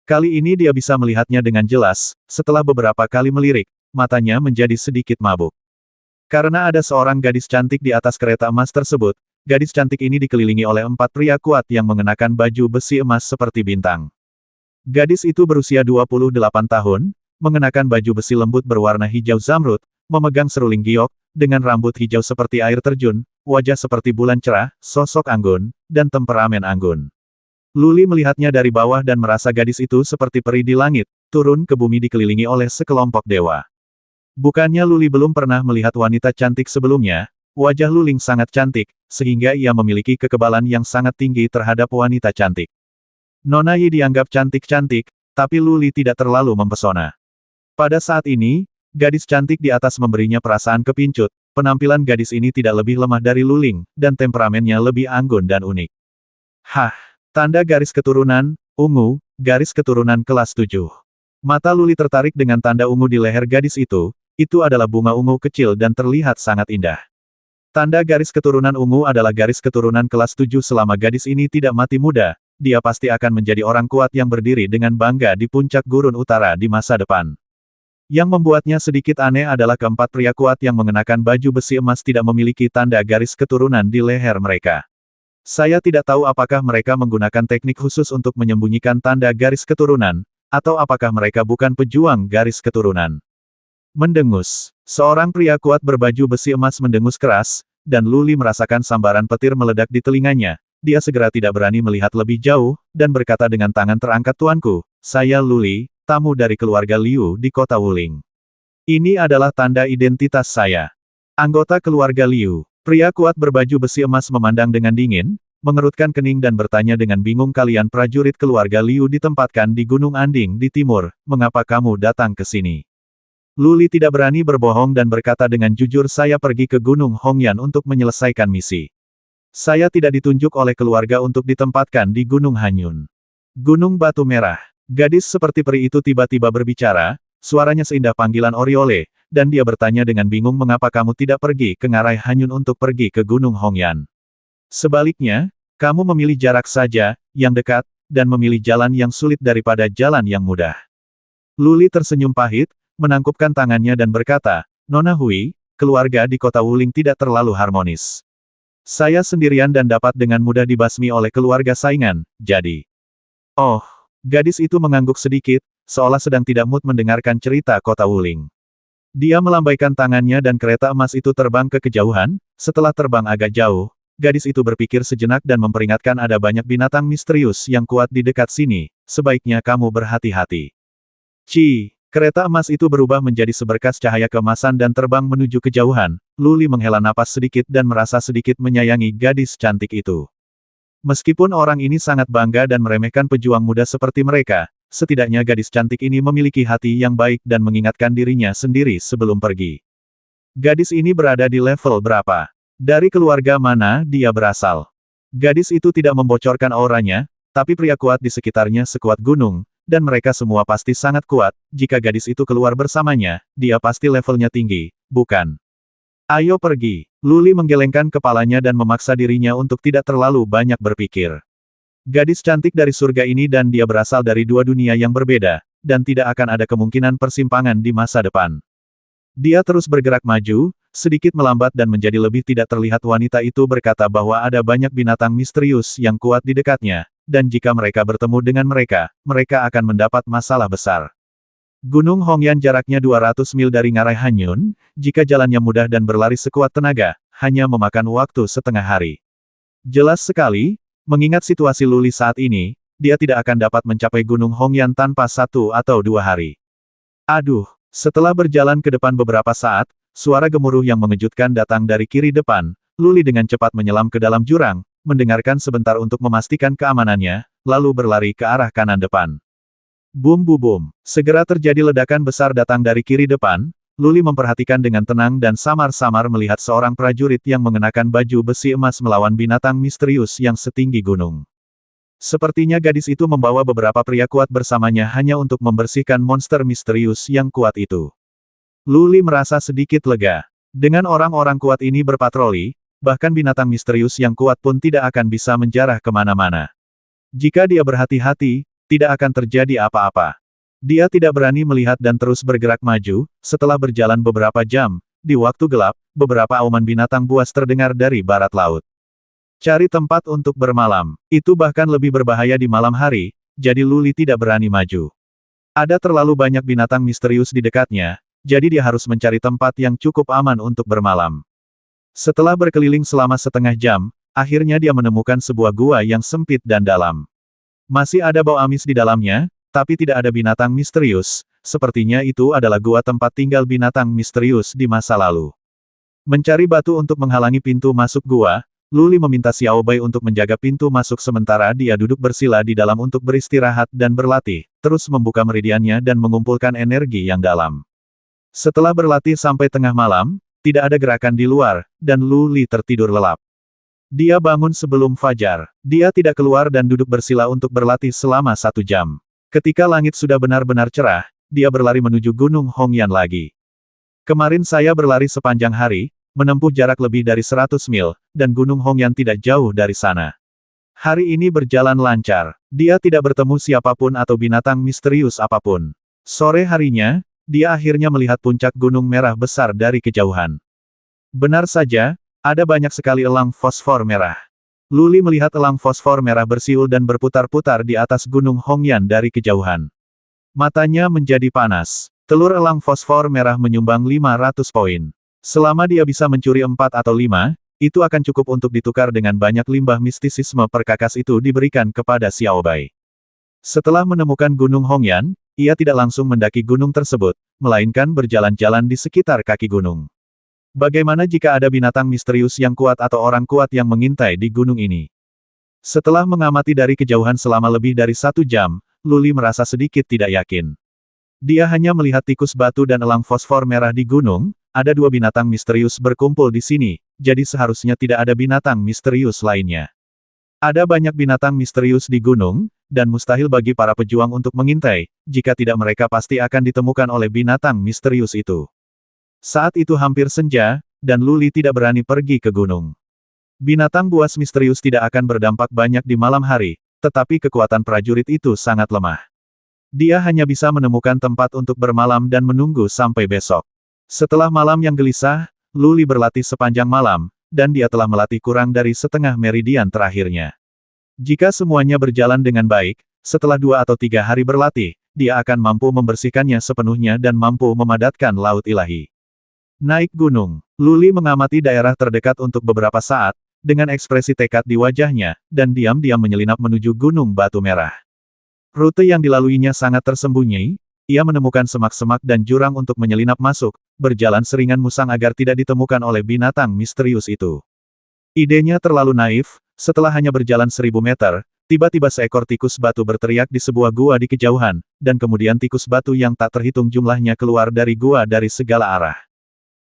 Kali ini dia bisa melihatnya dengan jelas, setelah beberapa kali melirik, matanya menjadi sedikit mabuk. Karena ada seorang gadis cantik di atas kereta emas tersebut, gadis cantik ini dikelilingi oleh 4 pria kuat yang mengenakan baju besi emas seperti bintang. Gadis itu berusia 28 tahun, mengenakan baju besi lembut berwarna hijau zamrud, memegang seruling giok, dengan rambut hijau seperti air terjun, wajah seperti bulan cerah, sosok anggun, dan temperamen anggun. Luli melihatnya dari bawah dan merasa gadis itu seperti peri di langit, turun ke bumi dikelilingi oleh sekelompok dewa. Bukannya Luli belum pernah melihat wanita cantik sebelumnya, wajah Luling sangat cantik, sehingga ia memiliki kekebalan yang sangat tinggi terhadap wanita cantik. Nona Yi dianggap cantik-cantik, tapi Luli tidak terlalu mempesona. Pada saat ini, gadis cantik di atas memberinya perasaan kepincut, penampilan gadis ini tidak lebih lemah dari Luling, dan temperamennya lebih anggun dan unik. Hah, tanda garis keturunan, ungu, garis keturunan kelas 7. Mata Luli tertarik dengan tanda ungu di leher gadis itu adalah bunga ungu kecil dan terlihat sangat indah. Tanda garis keturunan ungu adalah garis keturunan kelas 7 selama gadis ini tidak mati muda, dia pasti akan menjadi orang kuat yang berdiri dengan bangga di puncak gurun utara di masa depan. Yang membuatnya sedikit aneh adalah keempat pria kuat yang mengenakan baju besi emas tidak memiliki tanda garis keturunan di leher mereka. Saya tidak tahu apakah mereka menggunakan teknik khusus untuk menyembunyikan tanda garis keturunan, atau apakah mereka bukan pejuang garis keturunan. Mendengus. Seorang pria kuat berbaju besi emas mendengus keras, dan Luli merasakan sambaran petir meledak di telinganya. Dia segera tidak berani melihat lebih jauh, dan berkata dengan tangan terangkat, "Tuanku, saya Luli, tamu dari keluarga Liu di kota Wuling. Ini adalah tanda identitas saya." Anggota keluarga Liu. Pria kuat berbaju besi emas memandang dengan dingin, mengerutkan kening dan bertanya dengan bingung, "Kalian prajurit keluarga Liu ditempatkan di Gunung Anding di timur, mengapa kamu datang ke sini?" Luli tidak berani berbohong dan berkata dengan jujur, "Saya pergi ke Gunung Hongyan untuk menyelesaikan misi. Saya tidak ditunjuk oleh keluarga untuk ditempatkan di Gunung Hanyun." Gunung Batu Merah. Gadis seperti peri itu tiba-tiba berbicara, suaranya seindah panggilan Oriole, dan dia bertanya dengan bingung, "Mengapa kamu tidak pergi ke Ngarai Hanyun untuk pergi ke Gunung Hongyan? Sebaliknya, kamu memilih jarak saja, yang dekat, dan memilih jalan yang sulit daripada jalan yang mudah." Luli tersenyum pahit, menangkupkan tangannya dan berkata, "Nona Hui, keluarga di kota Wuling tidak terlalu harmonis. Saya sendirian dan dapat dengan mudah dibasmi oleh keluarga saingan, jadi..." Oh, gadis itu mengangguk sedikit, seolah sedang tidak mood mendengarkan cerita kota Wuling. Dia melambaikan tangannya dan kereta emas itu terbang ke kejauhan. Setelah terbang agak jauh, gadis itu berpikir sejenak dan memperingatkan ada banyak binatang misterius yang kuat di dekat sini, sebaiknya kamu berhati-hati. Kereta emas itu berubah menjadi seberkas cahaya keemasan dan terbang menuju kejauhan. Luli menghela napas sedikit dan merasa sedikit menyayangi gadis cantik itu. Meskipun orang ini sangat bangga dan meremehkan pejuang muda seperti mereka, setidaknya gadis cantik ini memiliki hati yang baik dan mengingatkan dirinya sendiri sebelum pergi. Gadis ini berada di level berapa? Dari keluarga mana dia berasal? Gadis itu tidak membocorkan auranya, tapi pria kuat di sekitarnya sekuat gunung, dan mereka semua pasti sangat kuat. Jika gadis itu keluar bersamanya, dia pasti levelnya tinggi, bukan? Ayo pergi. Luli menggelengkan kepalanya dan memaksa dirinya untuk tidak terlalu banyak berpikir. Gadis cantik dari surga ini dan dia berasal dari dua dunia yang berbeda, dan tidak akan ada kemungkinan persimpangan di masa depan. Dia terus bergerak maju, sedikit melambat dan menjadi lebih tidak terlihat. Wanita itu berkata bahwa ada banyak binatang misterius yang kuat di dekatnya, dan jika mereka bertemu dengan mereka, mereka akan mendapat masalah besar. Gunung Hongyan jaraknya 200 mil dari Ngarai Hanyun, jika jalannya mudah dan berlari sekuat tenaga, hanya memakan waktu setengah hari. Jelas sekali, mengingat situasi Luli saat ini, dia tidak akan dapat mencapai Gunung Hongyan tanpa 1 atau 2 hari. Aduh, setelah berjalan ke depan beberapa saat, suara gemuruh yang mengejutkan datang dari kiri depan. Luli dengan cepat menyelam ke dalam jurang, mendengarkan sebentar untuk memastikan keamanannya, lalu berlari ke arah kanan depan. Bum bum bum, segera terjadi ledakan besar datang dari kiri depan. Luli memperhatikan dengan tenang dan samar-samar melihat seorang prajurit yang mengenakan baju besi emas melawan binatang misterius yang setinggi gunung. Sepertinya gadis itu membawa beberapa pria kuat bersamanya hanya untuk membersihkan monster misterius yang kuat itu. Luli merasa sedikit lega. Dengan orang-orang kuat ini berpatroli, bahkan binatang misterius yang kuat pun tidak akan bisa menjarah kemana-mana. Jika dia berhati-hati, tidak akan terjadi apa-apa. Dia tidak berani melihat dan terus bergerak maju. Setelah berjalan beberapa jam, di waktu gelap, beberapa auman binatang buas terdengar dari barat laut. Cari tempat untuk bermalam. Itu bahkan lebih berbahaya di malam hari, jadi Luli tidak berani maju. Ada terlalu banyak binatang misterius di dekatnya, jadi dia harus mencari tempat yang cukup aman untuk bermalam. Setelah berkeliling selama setengah jam, akhirnya dia menemukan sebuah gua yang sempit dan dalam. Masih ada bau amis di dalamnya, tapi tidak ada binatang misterius. Sepertinya itu adalah gua tempat tinggal binatang misterius di masa lalu. Mencari batu untuk menghalangi pintu masuk gua, Luli meminta Xiao Bai untuk menjaga pintu masuk sementara dia duduk bersila di dalam untuk beristirahat dan berlatih, terus membuka meridiannya dan mengumpulkan energi yang dalam. Setelah berlatih sampai tengah malam, tidak ada gerakan di luar, dan Luli tertidur lelap. Dia bangun sebelum fajar. Dia tidak keluar dan duduk bersila untuk berlatih selama 1 jam. Ketika langit sudah benar-benar cerah, dia berlari menuju Gunung Hongyan lagi. Kemarin saya berlari sepanjang hari, menempuh jarak lebih dari 100 mil, dan Gunung Hongyan tidak jauh dari sana. Hari ini berjalan lancar. Dia tidak bertemu siapapun atau binatang misterius apapun. Sore harinya, dia akhirnya melihat puncak gunung merah besar dari kejauhan. Benar saja, ada banyak sekali elang fosfor merah. Luli melihat elang fosfor merah bersiul dan berputar-putar di atas Gunung Hongyan dari kejauhan. Matanya menjadi panas. Telur elang fosfor merah menyumbang 500 poin. Selama dia bisa mencuri 4 atau 5, itu akan cukup untuk ditukar dengan banyak limbah mistisisme perkakas itu diberikan kepada Xiao Bai. Setelah menemukan Gunung Hongyan, ia tidak langsung mendaki gunung tersebut, melainkan berjalan-jalan di sekitar kaki gunung. Bagaimana jika ada binatang misterius yang kuat atau orang kuat yang mengintai di gunung ini? Setelah mengamati dari kejauhan selama lebih dari 1 jam, Luli merasa sedikit tidak yakin. Dia hanya melihat tikus batu dan elang fosfor merah di gunung. Ada 2 binatang misterius berkumpul di sini, jadi seharusnya tidak ada binatang misterius lainnya. Ada banyak binatang misterius di gunung, dan mustahil bagi para pejuang untuk mengintai. Jika tidak, mereka pasti akan ditemukan oleh binatang misterius itu. Saat itu hampir senja, dan Luli tidak berani pergi ke gunung. Binatang buas misterius tidak akan berdampak banyak di malam hari, tetapi kekuatan prajurit itu sangat lemah. Dia hanya bisa menemukan tempat untuk bermalam dan menunggu sampai besok. Setelah malam yang gelisah, Luli berlatih sepanjang malam, dan dia telah melatih kurang dari setengah meridian terakhirnya. Jika semuanya berjalan dengan baik, setelah 2 atau 3 hari berlatih, dia akan mampu membersihkannya sepenuhnya dan mampu memadatkan Laut Ilahi. Naik gunung. Luli mengamati daerah terdekat untuk beberapa saat, dengan ekspresi tekad di wajahnya, dan diam-diam menyelinap menuju Gunung Batu Merah. Rute yang dilaluinya sangat tersembunyi, ia menemukan semak-semak dan jurang untuk menyelinap masuk, berjalan seringan musang agar tidak ditemukan oleh binatang misterius itu. Idenya terlalu naif, setelah hanya berjalan 1000 meter, tiba-tiba seekor tikus batu berteriak di sebuah gua di kejauhan, dan kemudian tikus batu yang tak terhitung jumlahnya keluar dari gua dari segala arah.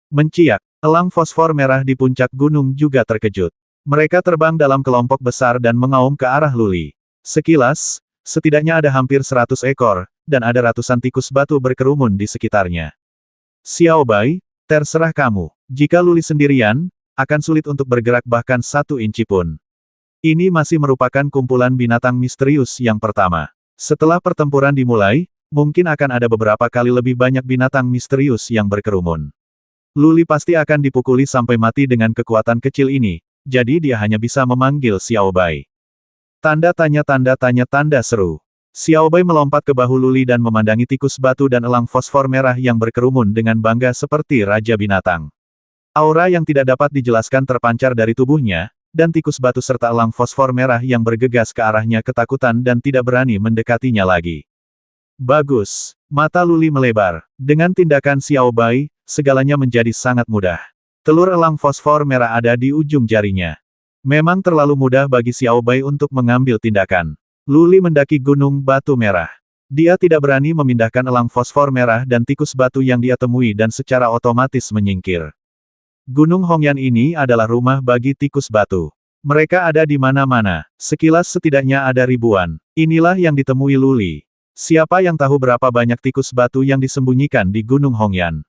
Menciak, elang fosfor merah di puncak gunung juga terkejut. Mereka terbang dalam kelompok besar dan mengaum ke arah Luli. Sekilas, setidaknya ada hampir 100 ekor, dan ada ratusan tikus batu berkerumun di sekitarnya. Xiao Bai, terserah kamu. Jika Luli sendirian, akan sulit untuk bergerak bahkan 1 inci pun. Ini masih merupakan kumpulan binatang misterius yang pertama. Setelah pertempuran dimulai, mungkin akan ada beberapa kali lebih banyak binatang misterius yang berkerumun. Luli pasti akan dipukuli sampai mati dengan kekuatan kecil ini, jadi dia hanya bisa memanggil Xiao Bai. Tanda tanya seru. Xiao Bai melompat ke bahu Luli dan memandangi tikus batu dan elang fosfor merah yang berkerumun dengan bangga seperti raja binatang. Aura yang tidak dapat dijelaskan terpancar dari tubuhnya, dan tikus batu serta elang fosfor merah yang bergegas ke arahnya ketakutan dan tidak berani mendekatinya lagi. Bagus. Mata Luli melebar. Dengan tindakan Xiao Bai, segalanya menjadi sangat mudah. Telur elang fosfor merah ada di ujung jarinya. Memang terlalu mudah bagi Xiao Bai untuk mengambil tindakan. Luli mendaki Gunung Batu Merah. Dia tidak berani memindahkan elang fosfor merah dan tikus batu yang dia temui dan secara otomatis menyingkir. Gunung Hongyan ini adalah rumah bagi tikus batu. Mereka ada di mana-mana. Sekilas setidaknya ada ribuan. Inilah yang ditemui Luli. Siapa yang tahu berapa banyak tikus batu yang disembunyikan di Gunung Hongyan?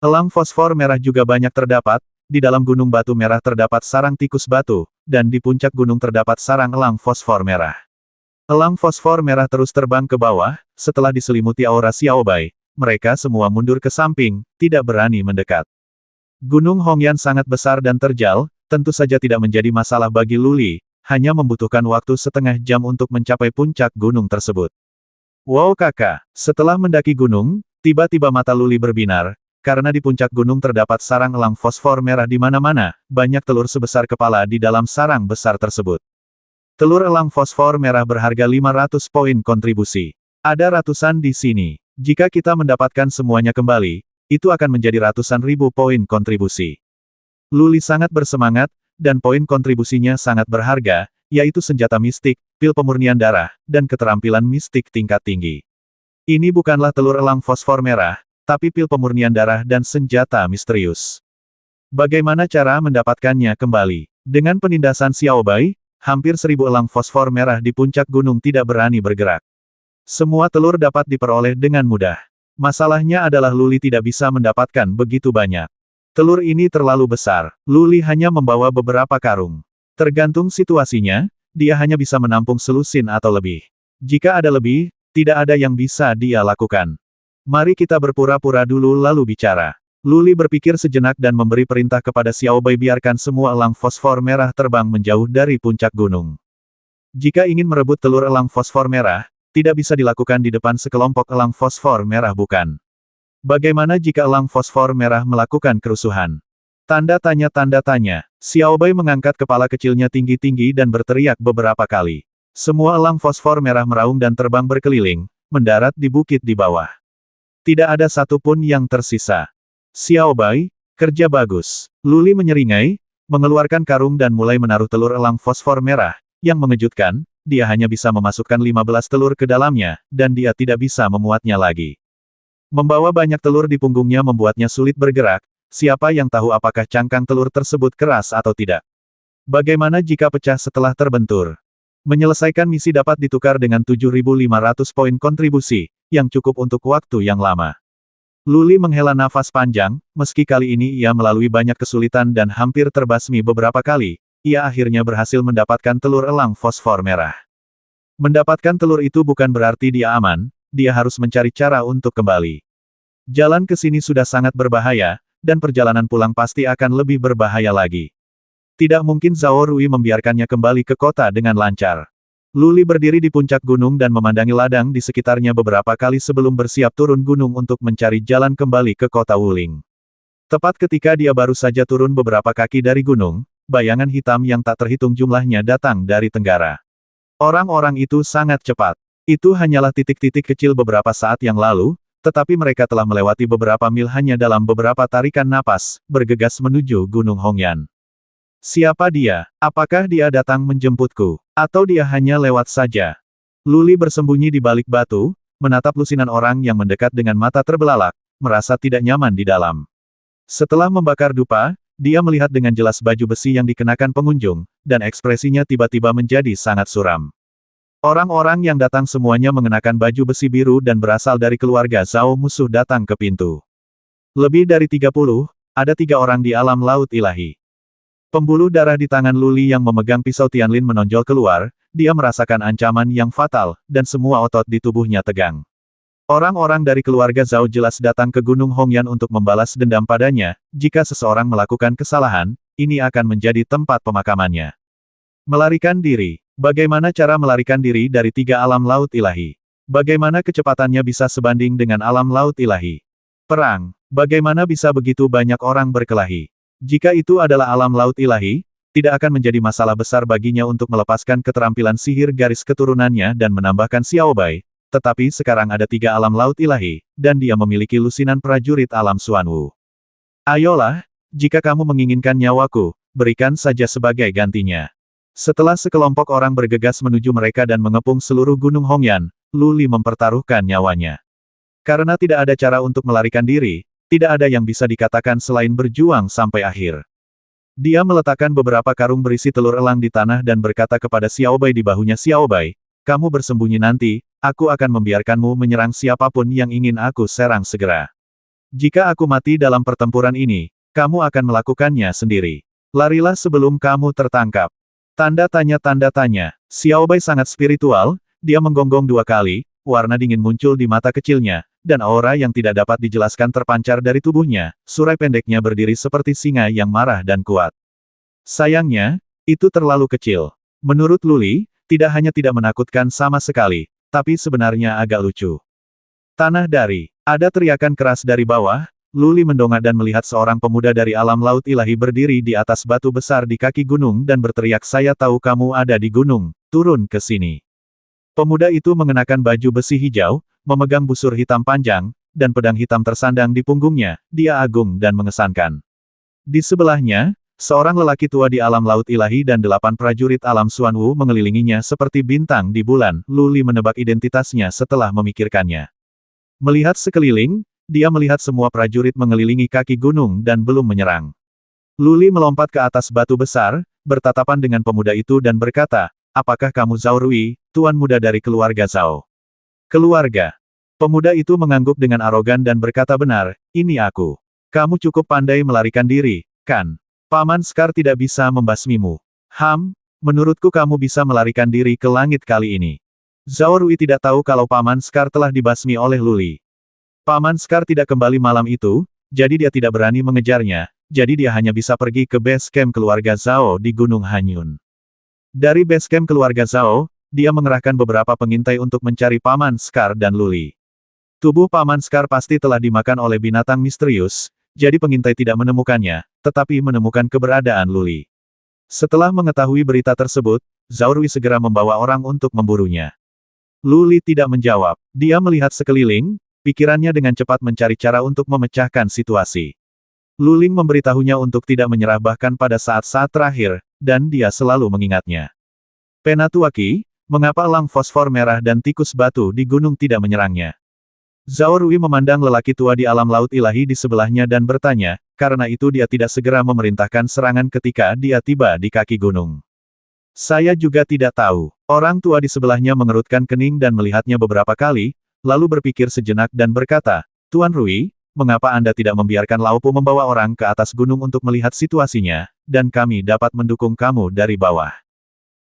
Elang fosfor merah juga banyak terdapat. Di dalam Gunung Batu Merah terdapat sarang tikus batu, dan di puncak gunung terdapat sarang elang fosfor merah. Elang fosfor merah terus terbang ke bawah, setelah diselimuti aura Xiao Bai, mereka semua mundur ke samping, tidak berani mendekat. Gunung Hongyan sangat besar dan terjal, tentu saja tidak menjadi masalah bagi Luli, hanya membutuhkan waktu setengah jam untuk mencapai puncak gunung tersebut. Wow kakak, setelah mendaki gunung, tiba-tiba mata Luli berbinar, karena di puncak gunung terdapat sarang elang fosfor merah di mana-mana, banyak telur sebesar kepala di dalam sarang besar tersebut. Telur elang fosfor merah berharga 500 poin kontribusi. Ada ratusan di sini. Jika kita mendapatkan semuanya kembali, itu akan menjadi ratusan ribu poin kontribusi. Luli sangat bersemangat, dan poin kontribusinya sangat berharga, yaitu senjata mistik, pil pemurnian darah, dan keterampilan mistik tingkat tinggi. Ini bukanlah telur elang fosfor merah, tapi pil pemurnian darah dan senjata misterius. Bagaimana cara mendapatkannya kembali? Dengan penindasan Xiao Bai, hampir 1000 elang fosfor merah di puncak gunung tidak berani bergerak. Semua telur dapat diperoleh dengan mudah. Masalahnya adalah Luli tidak bisa mendapatkan begitu banyak. Telur ini terlalu besar. Luli hanya membawa beberapa karung. Tergantung situasinya, dia hanya bisa menampung selusin atau lebih. Jika ada lebih, tidak ada yang bisa dia lakukan. Mari kita berpura-pura dulu lalu bicara. Luli berpikir sejenak dan memberi perintah kepada Xiao Bai biarkan semua elang fosfor merah terbang menjauh dari puncak gunung. Jika ingin merebut telur elang fosfor merah, tidak bisa dilakukan di depan sekelompok elang fosfor merah bukan? Bagaimana jika elang fosfor merah melakukan kerusuhan? Tanda tanya. Xiao Bai mengangkat kepala kecilnya tinggi-tinggi dan berteriak beberapa kali. Semua elang fosfor merah meraung dan terbang berkeliling, mendarat di bukit di bawah. Tidak ada satupun yang tersisa. Xiao Bai, kerja bagus. Luli menyeringai, mengeluarkan karung dan mulai menaruh telur elang fosfor merah. Yang mengejutkan, dia hanya bisa memasukkan 15 telur ke dalamnya, dan dia tidak bisa memuatnya lagi. Membawa banyak telur di punggungnya membuatnya sulit bergerak, siapa yang tahu apakah cangkang telur tersebut keras atau tidak. Bagaimana jika pecah setelah terbentur? Menyelesaikan misi dapat ditukar dengan 7.500 poin kontribusi, yang cukup untuk waktu yang lama. Luli menghela nafas panjang, meski kali ini ia melalui banyak kesulitan dan hampir terbasmi beberapa kali, ia akhirnya berhasil mendapatkan telur elang fosfor merah. Mendapatkan telur itu bukan berarti dia aman, dia harus mencari cara untuk kembali. Jalan ke sini sudah sangat berbahaya, dan perjalanan pulang pasti akan lebih berbahaya lagi. Tidak mungkin Zhao Rui membiarkannya kembali ke kota dengan lancar. Luli berdiri di puncak gunung dan memandangi ladang di sekitarnya beberapa kali sebelum bersiap turun gunung untuk mencari jalan kembali ke kota Wuling. Tepat ketika dia baru saja turun beberapa kaki dari gunung, bayangan hitam yang tak terhitung jumlahnya datang dari tenggara. Orang-orang itu sangat cepat. Itu hanyalah titik-titik kecil beberapa saat yang lalu, tetapi mereka telah melewati beberapa mil hanya dalam beberapa tarikan napas, bergegas menuju Gunung Hongyan. Siapa dia? Apakah dia datang menjemputku? Atau dia hanya lewat saja? Luli bersembunyi di balik batu, menatap lusinan orang yang mendekat dengan mata terbelalak, merasa tidak nyaman di dalam. Setelah membakar dupa, dia melihat dengan jelas baju besi yang dikenakan pengunjung, dan ekspresinya tiba-tiba menjadi sangat suram. Orang-orang yang datang semuanya mengenakan baju besi biru dan berasal dari keluarga Zhao musuh datang ke pintu. Lebih dari 30, ada 3 orang di alam laut ilahi. Pembuluh darah di tangan Luli yang memegang pisau Tianlin menonjol keluar, dia merasakan ancaman yang fatal, dan semua otot di tubuhnya tegang. Orang-orang dari keluarga Zhao jelas datang ke Gunung Hongyan untuk membalas dendam padanya, jika seseorang melakukan kesalahan, ini akan menjadi tempat pemakamannya. Melarikan diri. Bagaimana cara melarikan diri dari 3 alam laut ilahi? Bagaimana kecepatannya bisa sebanding dengan alam laut ilahi? Perang. Bagaimana bisa begitu banyak orang berkelahi? Jika itu adalah alam laut ilahi, tidak akan menjadi masalah besar baginya untuk melepaskan keterampilan sihir garis keturunannya dan menambahkan Xiaobai, tetapi sekarang ada 3 alam laut ilahi, dan dia memiliki lusinan prajurit alam Xuanwu. Ayolah, jika kamu menginginkan nyawaku, berikan saja sebagai gantinya. Setelah sekelompok orang bergegas menuju mereka dan mengepung seluruh Gunung Hongyan, Luli mempertaruhkan nyawanya. Karena tidak ada cara untuk melarikan diri, tidak ada yang bisa dikatakan selain berjuang sampai akhir. Dia meletakkan beberapa karung berisi telur elang di tanah dan berkata kepada Xiaobai di bahunya, Xiaobai, kamu bersembunyi nanti, aku akan membiarkanmu menyerang siapapun yang ingin aku serang segera. Jika aku mati dalam pertempuran ini, kamu akan melakukannya sendiri. Larilah sebelum kamu tertangkap. Tanda tanya. Xiaobai sangat spiritual, dia menggonggong 2 kali, warna dingin muncul di mata kecilnya, dan aura yang tidak dapat dijelaskan terpancar dari tubuhnya, surai pendeknya berdiri seperti singa yang marah dan kuat. Sayangnya, itu terlalu kecil. Menurut Luli, tidak hanya tidak menakutkan sama sekali, tapi sebenarnya agak lucu. Tanah dari. Ada teriakan keras dari bawah, Luli mendongak dan melihat seorang pemuda dari alam laut ilahi berdiri di atas batu besar di kaki gunung dan berteriak, saya tahu kamu ada di gunung, turun ke sini. Pemuda itu mengenakan baju besi hijau, memegang busur hitam panjang, dan pedang hitam tersandang di punggungnya, dia agung dan mengesankan. Di sebelahnya, seorang lelaki tua di alam laut ilahi dan 8 prajurit alam Xuanwu mengelilinginya seperti bintang di bulan. Luli menebak identitasnya setelah memikirkannya. Melihat sekeliling, dia melihat semua prajurit mengelilingi kaki gunung dan belum menyerang. Luli melompat ke atas batu besar, bertatapan dengan pemuda itu dan berkata, apakah kamu Zhao Rui, tuan muda dari keluarga Zhao? Keluarga. Pemuda itu mengangguk dengan arogan dan berkata, benar, ini aku. Kamu cukup pandai melarikan diri, kan? Paman Scar tidak bisa membasmimu. Menurutku kamu bisa melarikan diri ke langit kali ini. Zhao Rui tidak tahu kalau Paman Scar telah dibasmi oleh Luli. Paman Scar tidak kembali malam itu, jadi dia tidak berani mengejarnya, jadi dia hanya bisa pergi ke base camp keluarga Zhao di Gunung Hanyun. Dari base camp keluarga Zhao, dia mengerahkan beberapa pengintai untuk mencari Paman Scar dan Luli. Tubuh Paman Scar pasti telah dimakan oleh binatang misterius, jadi pengintai tidak menemukannya, tetapi menemukan keberadaan Luli. Setelah mengetahui berita tersebut, Zhao Rui segera membawa orang untuk memburunya. Luli tidak menjawab, dia melihat sekeliling, pikirannya dengan cepat mencari cara untuk memecahkan situasi. Luling memberitahunya untuk tidak menyerah bahkan pada saat-saat terakhir, dan dia selalu mengingatnya. Penatuaki, mengapa elang fosfor merah dan tikus batu di gunung tidak menyerangnya? Zhao Rui memandang lelaki tua di alam laut ilahi di sebelahnya dan bertanya, karena itu dia tidak segera memerintahkan serangan ketika dia tiba di kaki gunung. Saya juga tidak tahu. Orang tua di sebelahnya mengerutkan kening dan melihatnya beberapa kali, lalu berpikir sejenak dan berkata, Tuan Rui, mengapa Anda tidak membiarkan Lao Po membawa orang ke atas gunung untuk melihat situasinya, dan kami dapat mendukung kamu dari bawah?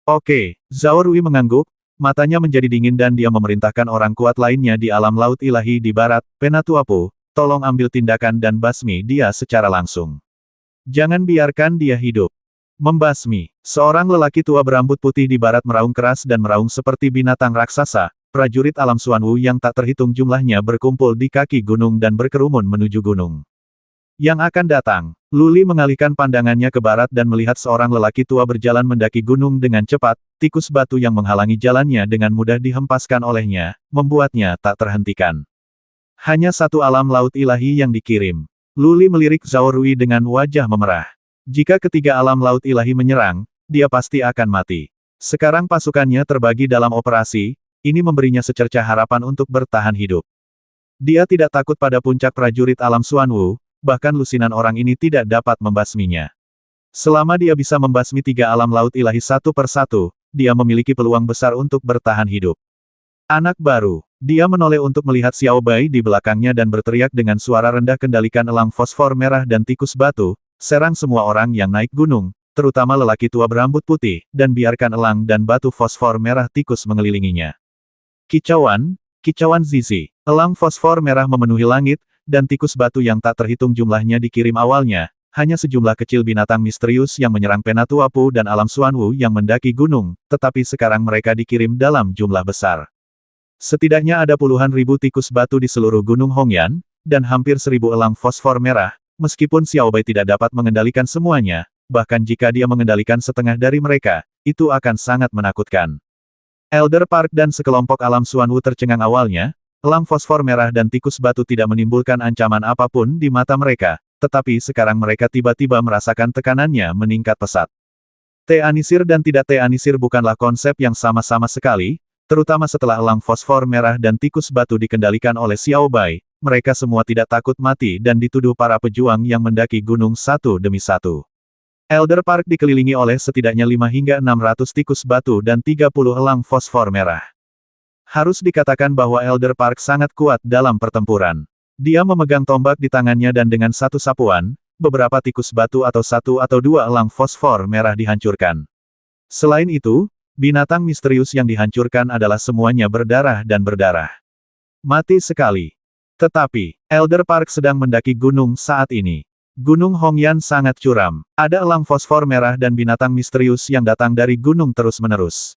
Oke, Zhao Rui mengangguk, matanya menjadi dingin dan dia memerintahkan orang kuat lainnya di alam laut ilahi di barat, Penatuapu, tolong ambil tindakan dan basmi dia secara langsung. Jangan biarkan dia hidup. Membasmi. Seorang lelaki tua berambut putih di barat meraung keras dan meraung seperti binatang raksasa. Prajurit alam Xuanwu yang tak terhitung jumlahnya berkumpul di kaki gunung dan berkerumun menuju gunung. Yang akan datang. Luli mengalihkan pandangannya ke barat dan melihat seorang lelaki tua berjalan mendaki gunung dengan cepat, tikus batu yang menghalangi jalannya dengan mudah dihempaskan olehnya, membuatnya tak terhentikan. Hanya satu alam laut ilahi yang dikirim. Luli melirik Zhao Rui dengan wajah memerah. Jika ketiga alam laut ilahi menyerang, dia pasti akan mati. Sekarang pasukannya terbagi dalam operasi, ini memberinya secercah harapan untuk bertahan hidup. Dia tidak takut pada puncak prajurit alam Xuanwu, bahkan lusinan orang ini tidak dapat membasminya. Selama dia bisa membasmi tiga alam laut ilahi satu per satu, dia memiliki peluang besar untuk bertahan hidup. Anak baru. Dia menoleh untuk melihat Xiao Bai di belakangnya dan berteriak dengan suara rendah, kendalikan elang fosfor merah dan tikus batu, serang semua orang yang naik gunung, terutama lelaki tua berambut putih, dan biarkan elang dan batu fosfor merah tikus mengelilinginya. Kicauan, kicauan zizi. Elang fosfor merah memenuhi langit, dan tikus batu yang tak terhitung jumlahnya dikirim awalnya, hanya sejumlah kecil binatang misterius yang menyerang Penatuapu dan alam Xuanwu yang mendaki gunung, tetapi sekarang mereka dikirim dalam jumlah besar. Setidaknya ada puluhan ribu tikus batu di seluruh gunung Hongyan, dan hampir 1000 elang fosfor merah, meskipun Xiao Bai tidak dapat mengendalikan semuanya, bahkan jika dia mengendalikan setengah dari mereka, itu akan sangat menakutkan. Elder Park dan sekelompok alam Xuanwu tercengang awalnya. Elang fosfor merah dan tikus batu tidak menimbulkan ancaman apapun di mata mereka, tetapi sekarang mereka tiba-tiba merasakan tekanannya meningkat pesat. Teh anisir dan tidak teh anisir bukanlah konsep yang sama-sama sekali, terutama setelah elang fosfor merah dan tikus batu dikendalikan oleh Xiao Bai, mereka semua tidak takut mati dan dituduh para pejuang yang mendaki gunung satu demi satu. Elder Park dikelilingi oleh setidaknya 5 hingga 600 tikus batu dan 30 elang fosfor merah. Harus dikatakan bahwa Elder Park sangat kuat dalam pertempuran. Dia memegang tombak di tangannya dan dengan satu sapuan, beberapa tikus batu atau satu atau dua elang fosfor merah dihancurkan. Selain itu, binatang misterius yang dihancurkan adalah semuanya berdarah dan berdarah. Mati sekali. Tetapi, Elder Park sedang mendaki gunung saat ini. Gunung Hongyan sangat curam. Ada elang fosfor merah dan binatang misterius yang datang dari gunung terus-menerus.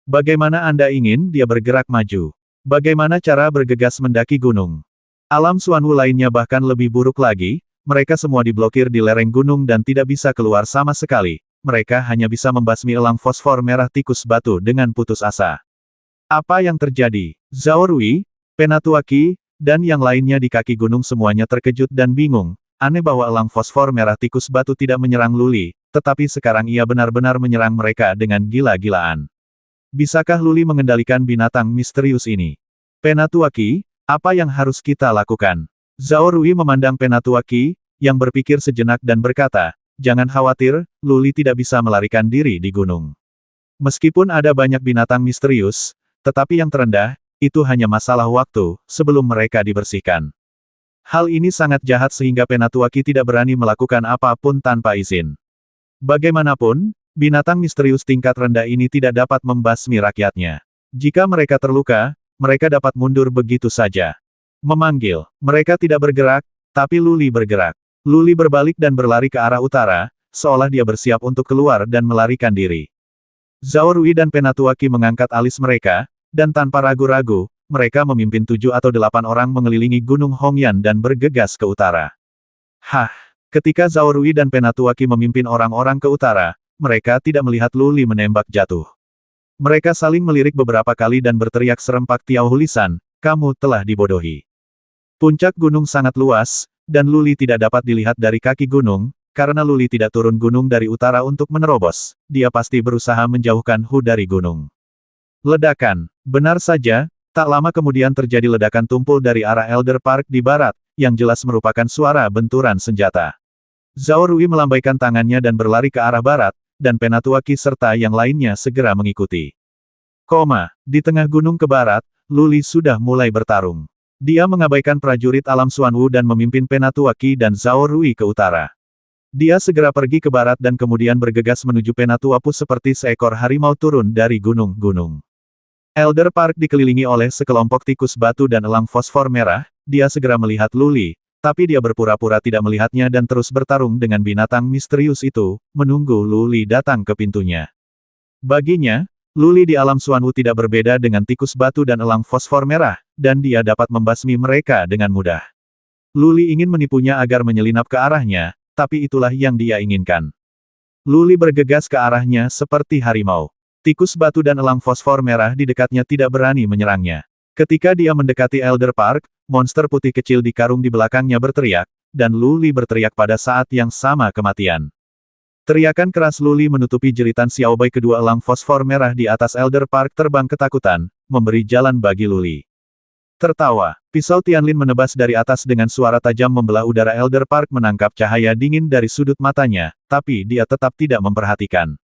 Bagaimana Anda ingin dia bergerak maju? Bagaimana cara bergegas mendaki gunung? Alam Xuanwu lainnya bahkan lebih buruk lagi, mereka semua diblokir di lereng gunung dan tidak bisa keluar sama sekali. Mereka hanya bisa membasmi elang fosfor merah tikus batu dengan putus asa. Apa yang terjadi? Zhao Rui, Penatuaki, dan yang lainnya di kaki gunung semuanya terkejut dan bingung. Aneh bahwa elang fosfor merah tikus batu tidak menyerang Luli, tetapi sekarang ia benar-benar menyerang mereka dengan gila-gilaan. Bisakah Luli mengendalikan binatang misterius ini? Penatuaki, apa yang harus kita lakukan? Zhao Rui memandang Penatuaki, yang berpikir sejenak dan berkata, jangan khawatir, Luli tidak bisa melarikan diri di gunung. Meskipun ada banyak binatang misterius, tetapi yang terendah, itu hanya masalah waktu, sebelum mereka dibersihkan. Hal ini sangat jahat sehingga Penatuaki tidak berani melakukan apapun tanpa izin. Bagaimanapun, binatang misterius tingkat rendah ini tidak dapat membasmi rakyatnya. Jika mereka terluka, mereka dapat mundur begitu saja. Memanggil, mereka tidak bergerak, tapi Luli bergerak. Luli berbalik dan berlari ke arah utara, seolah dia bersiap untuk keluar dan melarikan diri. Zhao Rui dan Penatuaki mengangkat alis mereka, dan tanpa ragu-ragu, mereka memimpin 7 atau 8 orang mengelilingi Gunung Hongyan dan bergegas ke utara. Hah! Ketika Zhao Rui dan Penatuaki memimpin orang-orang ke utara, mereka tidak melihat Luli menembak jatuh. Mereka saling melirik beberapa kali dan berteriak serempak Tiao Hulisan, kamu telah dibodohi. Puncak gunung sangat luas, dan Luli tidak dapat dilihat dari kaki gunung, karena Luli tidak turun gunung dari utara untuk menerobos, dia pasti berusaha menjauhkan Hu dari gunung. Ledakan. Benar saja, tak lama kemudian terjadi ledakan tumpul dari arah Elder Park di barat, yang jelas merupakan suara benturan senjata. Zhao Rui melambaikan tangannya dan berlari ke arah barat, dan Penatuaki serta yang lainnya segera mengikuti. Di tengah gunung ke barat, Luli sudah mulai bertarung. Dia mengabaikan prajurit alam Xuanwu dan memimpin Penatuaki dan Zhao Rui ke utara. Dia segera pergi ke barat dan kemudian bergegas menuju Penatuapu seperti seekor harimau turun dari gunung-gunung. Elder Park dikelilingi oleh sekelompok tikus batu dan elang fosfor merah, dia segera melihat Luli, tapi dia berpura-pura tidak melihatnya dan terus bertarung dengan binatang misterius itu, menunggu Luli datang ke pintunya. Baginya, Luli di alam Xuanwu tidak berbeda dengan tikus batu dan elang fosfor merah, dan dia dapat membasmi mereka dengan mudah. Luli ingin menipunya agar menyelinap ke arahnya, tapi itulah yang dia inginkan. Luli bergegas ke arahnya seperti harimau. Tikus batu dan elang fosfor merah di dekatnya tidak berani menyerangnya. Ketika dia mendekati Elder Park, monster putih kecil di karung di belakangnya berteriak, dan Luli berteriak pada saat yang sama kematian. Teriakan keras Luli menutupi jeritan Xiaobai kedua elang fosfor merah di atas Elder Park terbang ketakutan, memberi jalan bagi Luli. Tertawa, pisau Tianlin menebas dari atas dengan suara tajam membelah udara. Elder Park menangkap cahaya dingin dari sudut matanya, tapi dia tetap tidak memperhatikan.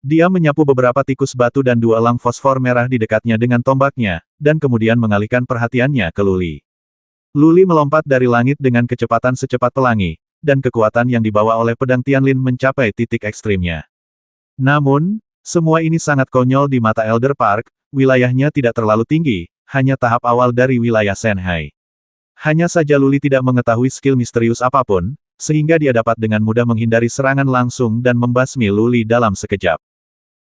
Dia menyapu beberapa tikus batu dan dua elang fosfor merah di dekatnya dengan tombaknya, dan kemudian mengalihkan perhatiannya ke Luli. Luli melompat dari langit dengan kecepatan secepat pelangi, dan kekuatan yang dibawa oleh pedang Tianlin mencapai titik ekstrimnya. Namun, semua ini sangat konyol di mata Elder Park, wilayahnya tidak terlalu tinggi, hanya tahap awal dari wilayah Shanghai. Hanya saja Luli tidak mengetahui skill misterius apapun, sehingga dia dapat dengan mudah menghindari serangan langsung dan membasmi Luli dalam sekejap.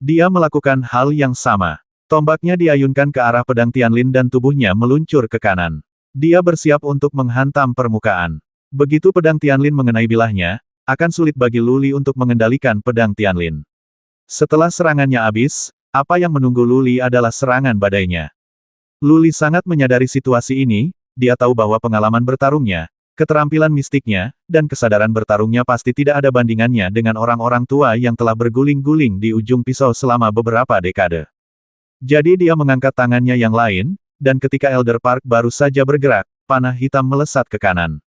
Dia melakukan hal yang sama. Tombaknya diayunkan ke arah pedang Tianlin dan tubuhnya meluncur ke kanan. Dia bersiap untuk menghantam permukaan. Begitu pedang Tianlin mengenai bilahnya, akan sulit bagi Luli untuk mengendalikan pedang Tianlin. Setelah serangannya habis, apa yang menunggu Luli adalah serangan badainya. Luli sangat menyadari situasi ini, dia tahu bahwa pengalaman bertarungnya, keterampilan mistiknya, dan kesadaran bertarungnya pasti tidak ada bandingannya dengan orang-orang tua yang telah berguling-guling di ujung pisau selama beberapa dekade. Jadi dia mengangkat tangannya yang lain, dan ketika Elder Park baru saja bergerak, panah hitam melesat ke kanan.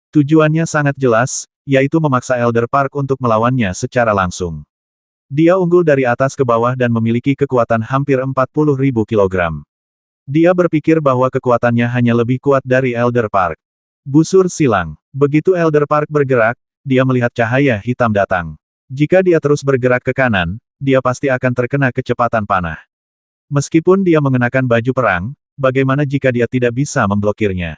Tujuannya sangat jelas, yaitu memaksa Elder Park untuk melawannya secara langsung. Dia unggul dari atas ke bawah dan memiliki kekuatan hampir 40.000 kilogram. Dia berpikir bahwa kekuatannya hanya lebih kuat dari Elder Park. Busur silang. Begitu Elder Park bergerak, dia melihat cahaya hitam datang. Jika dia terus bergerak ke kanan, dia pasti akan terkena kecepatan panah. Meskipun dia mengenakan baju perang, bagaimana jika dia tidak bisa memblokirnya?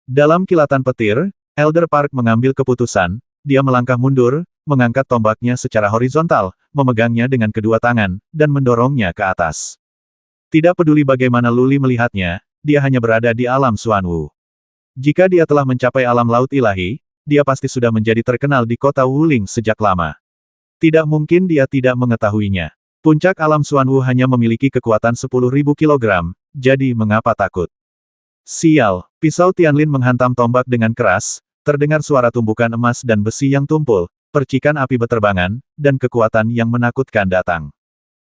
Dalam kilatan petir, Elder Park mengambil keputusan, dia melangkah mundur, mengangkat tombaknya secara horizontal, memegangnya dengan kedua tangan, dan mendorongnya ke atas. Tidak peduli bagaimana Luli melihatnya, dia hanya berada di alam Xuanwu. Jika dia telah mencapai alam laut ilahi, dia pasti sudah menjadi terkenal di kota Wuling sejak lama. Tidak mungkin dia tidak mengetahuinya. Puncak alam Xuanwu hanya memiliki kekuatan 10.000 kilogram, jadi mengapa takut? Sial, pisau Tianlin menghantam tombak dengan keras, terdengar suara tumbukan emas dan besi yang tumpul, percikan api beterbangan, dan kekuatan yang menakutkan datang.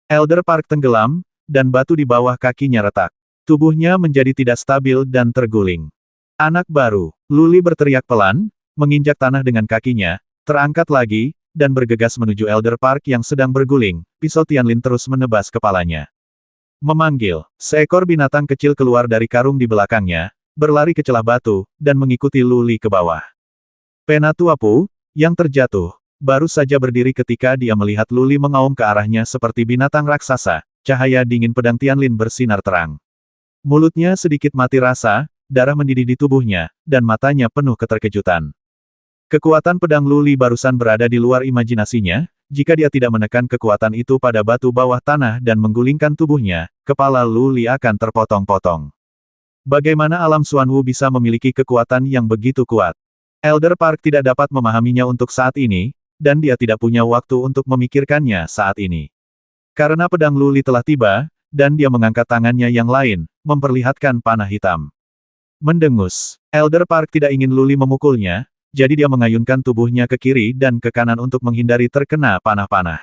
Elder Park tenggelam, dan batu di bawah kakinya retak. Tubuhnya menjadi tidak stabil dan terguling. Anak baru, Luli berteriak pelan, menginjak tanah dengan kakinya, terangkat lagi, dan bergegas menuju Elder Park yang sedang berguling. Pisau Tianlin terus menebas kepalanya. Memanggil, seekor binatang kecil keluar dari karung di belakangnya, berlari ke celah batu, dan mengikuti Luli ke bawah. Penatuapu, yang terjatuh, baru saja berdiri ketika dia melihat Luli mengaum ke arahnya seperti binatang raksasa, cahaya dingin pedang Tianlin bersinar terang. Mulutnya sedikit mati rasa, darah mendidih di tubuhnya, dan matanya penuh keterkejutan. Kekuatan pedang Luli barusan berada di luar imajinasinya, jika dia tidak menekan kekuatan itu pada batu bawah tanah dan menggulingkan tubuhnya, kepala Luli akan terpotong-potong. Bagaimana alam Xuanwu bisa memiliki kekuatan yang begitu kuat? Elder Park tidak dapat memahaminya untuk saat ini, dan dia tidak punya waktu untuk memikirkannya saat ini. Karena pedang Luli telah tiba, dan dia mengangkat tangannya yang lain, memperlihatkan panah hitam. Mendengus. Elder Park tidak ingin Luli memukulnya, jadi dia mengayunkan tubuhnya ke kiri dan ke kanan untuk menghindari terkena panah-panah.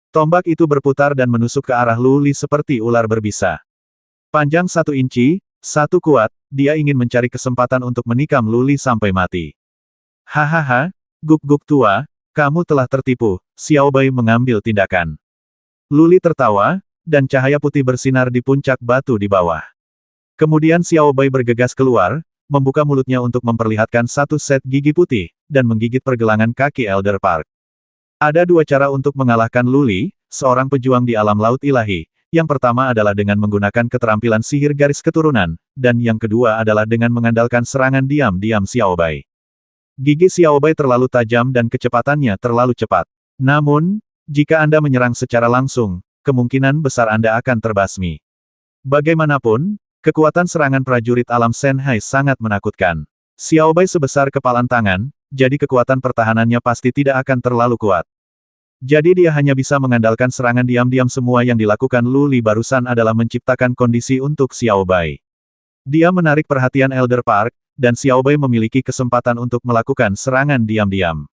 Tombak itu berputar dan menusuk ke arah Luli seperti ular berbisa. Panjang 1 inci, 1 kuat, dia ingin mencari kesempatan untuk menikam Luli sampai mati. Hahaha, guk-guk tua, kamu telah tertipu, Xiaobai mengambil tindakan. Luli tertawa, dan cahaya putih bersinar di puncak batu di bawah. Kemudian Xiaobai bergegas keluar, membuka mulutnya untuk memperlihatkan satu set gigi putih, dan menggigit pergelangan kaki Elder Park. Ada 2 cara untuk mengalahkan Luli, seorang pejuang di alam laut ilahi, Yang pertama adalah dengan menggunakan keterampilan sihir garis keturunan, dan yang kedua adalah dengan mengandalkan serangan diam-diam Xiaobai. Gigi Xiaobai terlalu tajam dan kecepatannya terlalu cepat. Namun, jika Anda menyerang secara langsung, kemungkinan besar Anda akan terbasmi. Bagaimanapun, kekuatan serangan prajurit alam Shanghai sangat menakutkan. Xiaobai sebesar kepalan tangan, jadi kekuatan pertahanannya pasti tidak akan terlalu kuat. Jadi dia hanya bisa mengandalkan serangan diam-diam. Semua yang dilakukan Lu Li barusan adalah menciptakan kondisi untuk Xiaobai. Dia menarik perhatian Elder Park, dan Xiaobai memiliki kesempatan untuk melakukan serangan diam-diam.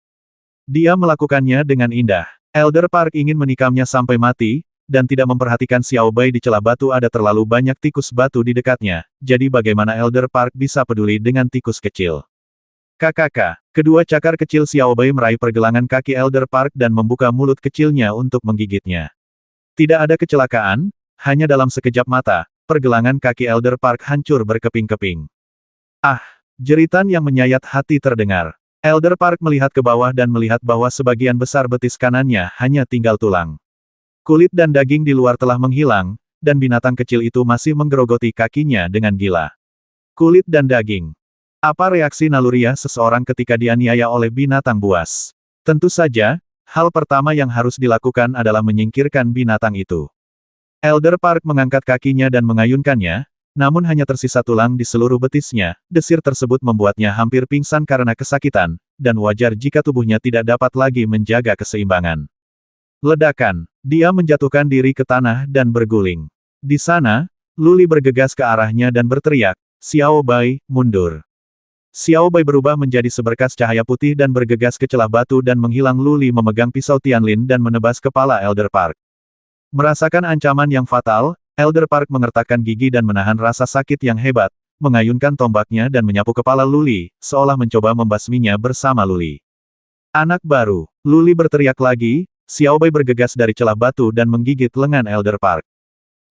Dia melakukannya dengan indah. Elder Park ingin menikamnya sampai mati, dan tidak memperhatikan Xiaobai di celah batu ada terlalu banyak tikus batu di dekatnya, jadi bagaimana Elder Park bisa peduli dengan tikus kecil. KKK, kedua cakar kecil Xiaobai meraih pergelangan kaki Elder Park dan membuka mulut kecilnya untuk menggigitnya. Tidak ada kecelakaan, hanya dalam sekejap mata, pergelangan kaki Elder Park hancur berkeping-keping. Ah! Jeritan yang menyayat hati terdengar. Elder Park melihat ke bawah dan melihat bahwa sebagian besar betis kanannya hanya tinggal tulang. Kulit dan daging di luar telah menghilang, dan binatang kecil itu masih menggerogoti kakinya dengan gila. Kulit dan daging. Apa reaksi naluriah seseorang ketika dianiaya oleh binatang buas? Tentu saja, hal pertama yang harus dilakukan adalah menyingkirkan binatang itu. Elder Park mengangkat kakinya dan mengayunkannya, namun hanya tersisa tulang di seluruh betisnya. Desir tersebut membuatnya hampir pingsan karena kesakitan, dan wajar jika tubuhnya tidak dapat lagi menjaga keseimbangan. Ledakan. Dia menjatuhkan diri ke tanah dan berguling. Di sana, Lu Li bergegas ke arahnya dan berteriak, "Xiaobai, mundur!" Xiaobai berubah menjadi seberkas cahaya putih dan bergegas ke celah batu dan menghilang. Lu Li memegang pisau Tianlin dan menebas kepala Elder Park. Merasakan ancaman yang fatal, Elder Park mengertakkan gigi dan menahan rasa sakit yang hebat, mengayunkan tombaknya dan menyapu kepala Lu Li, seolah mencoba membasminya bersama Lu Li. Anak baru. Lu Li berteriak lagi, Xiaobai bergegas dari celah batu dan menggigit lengan Elder Park.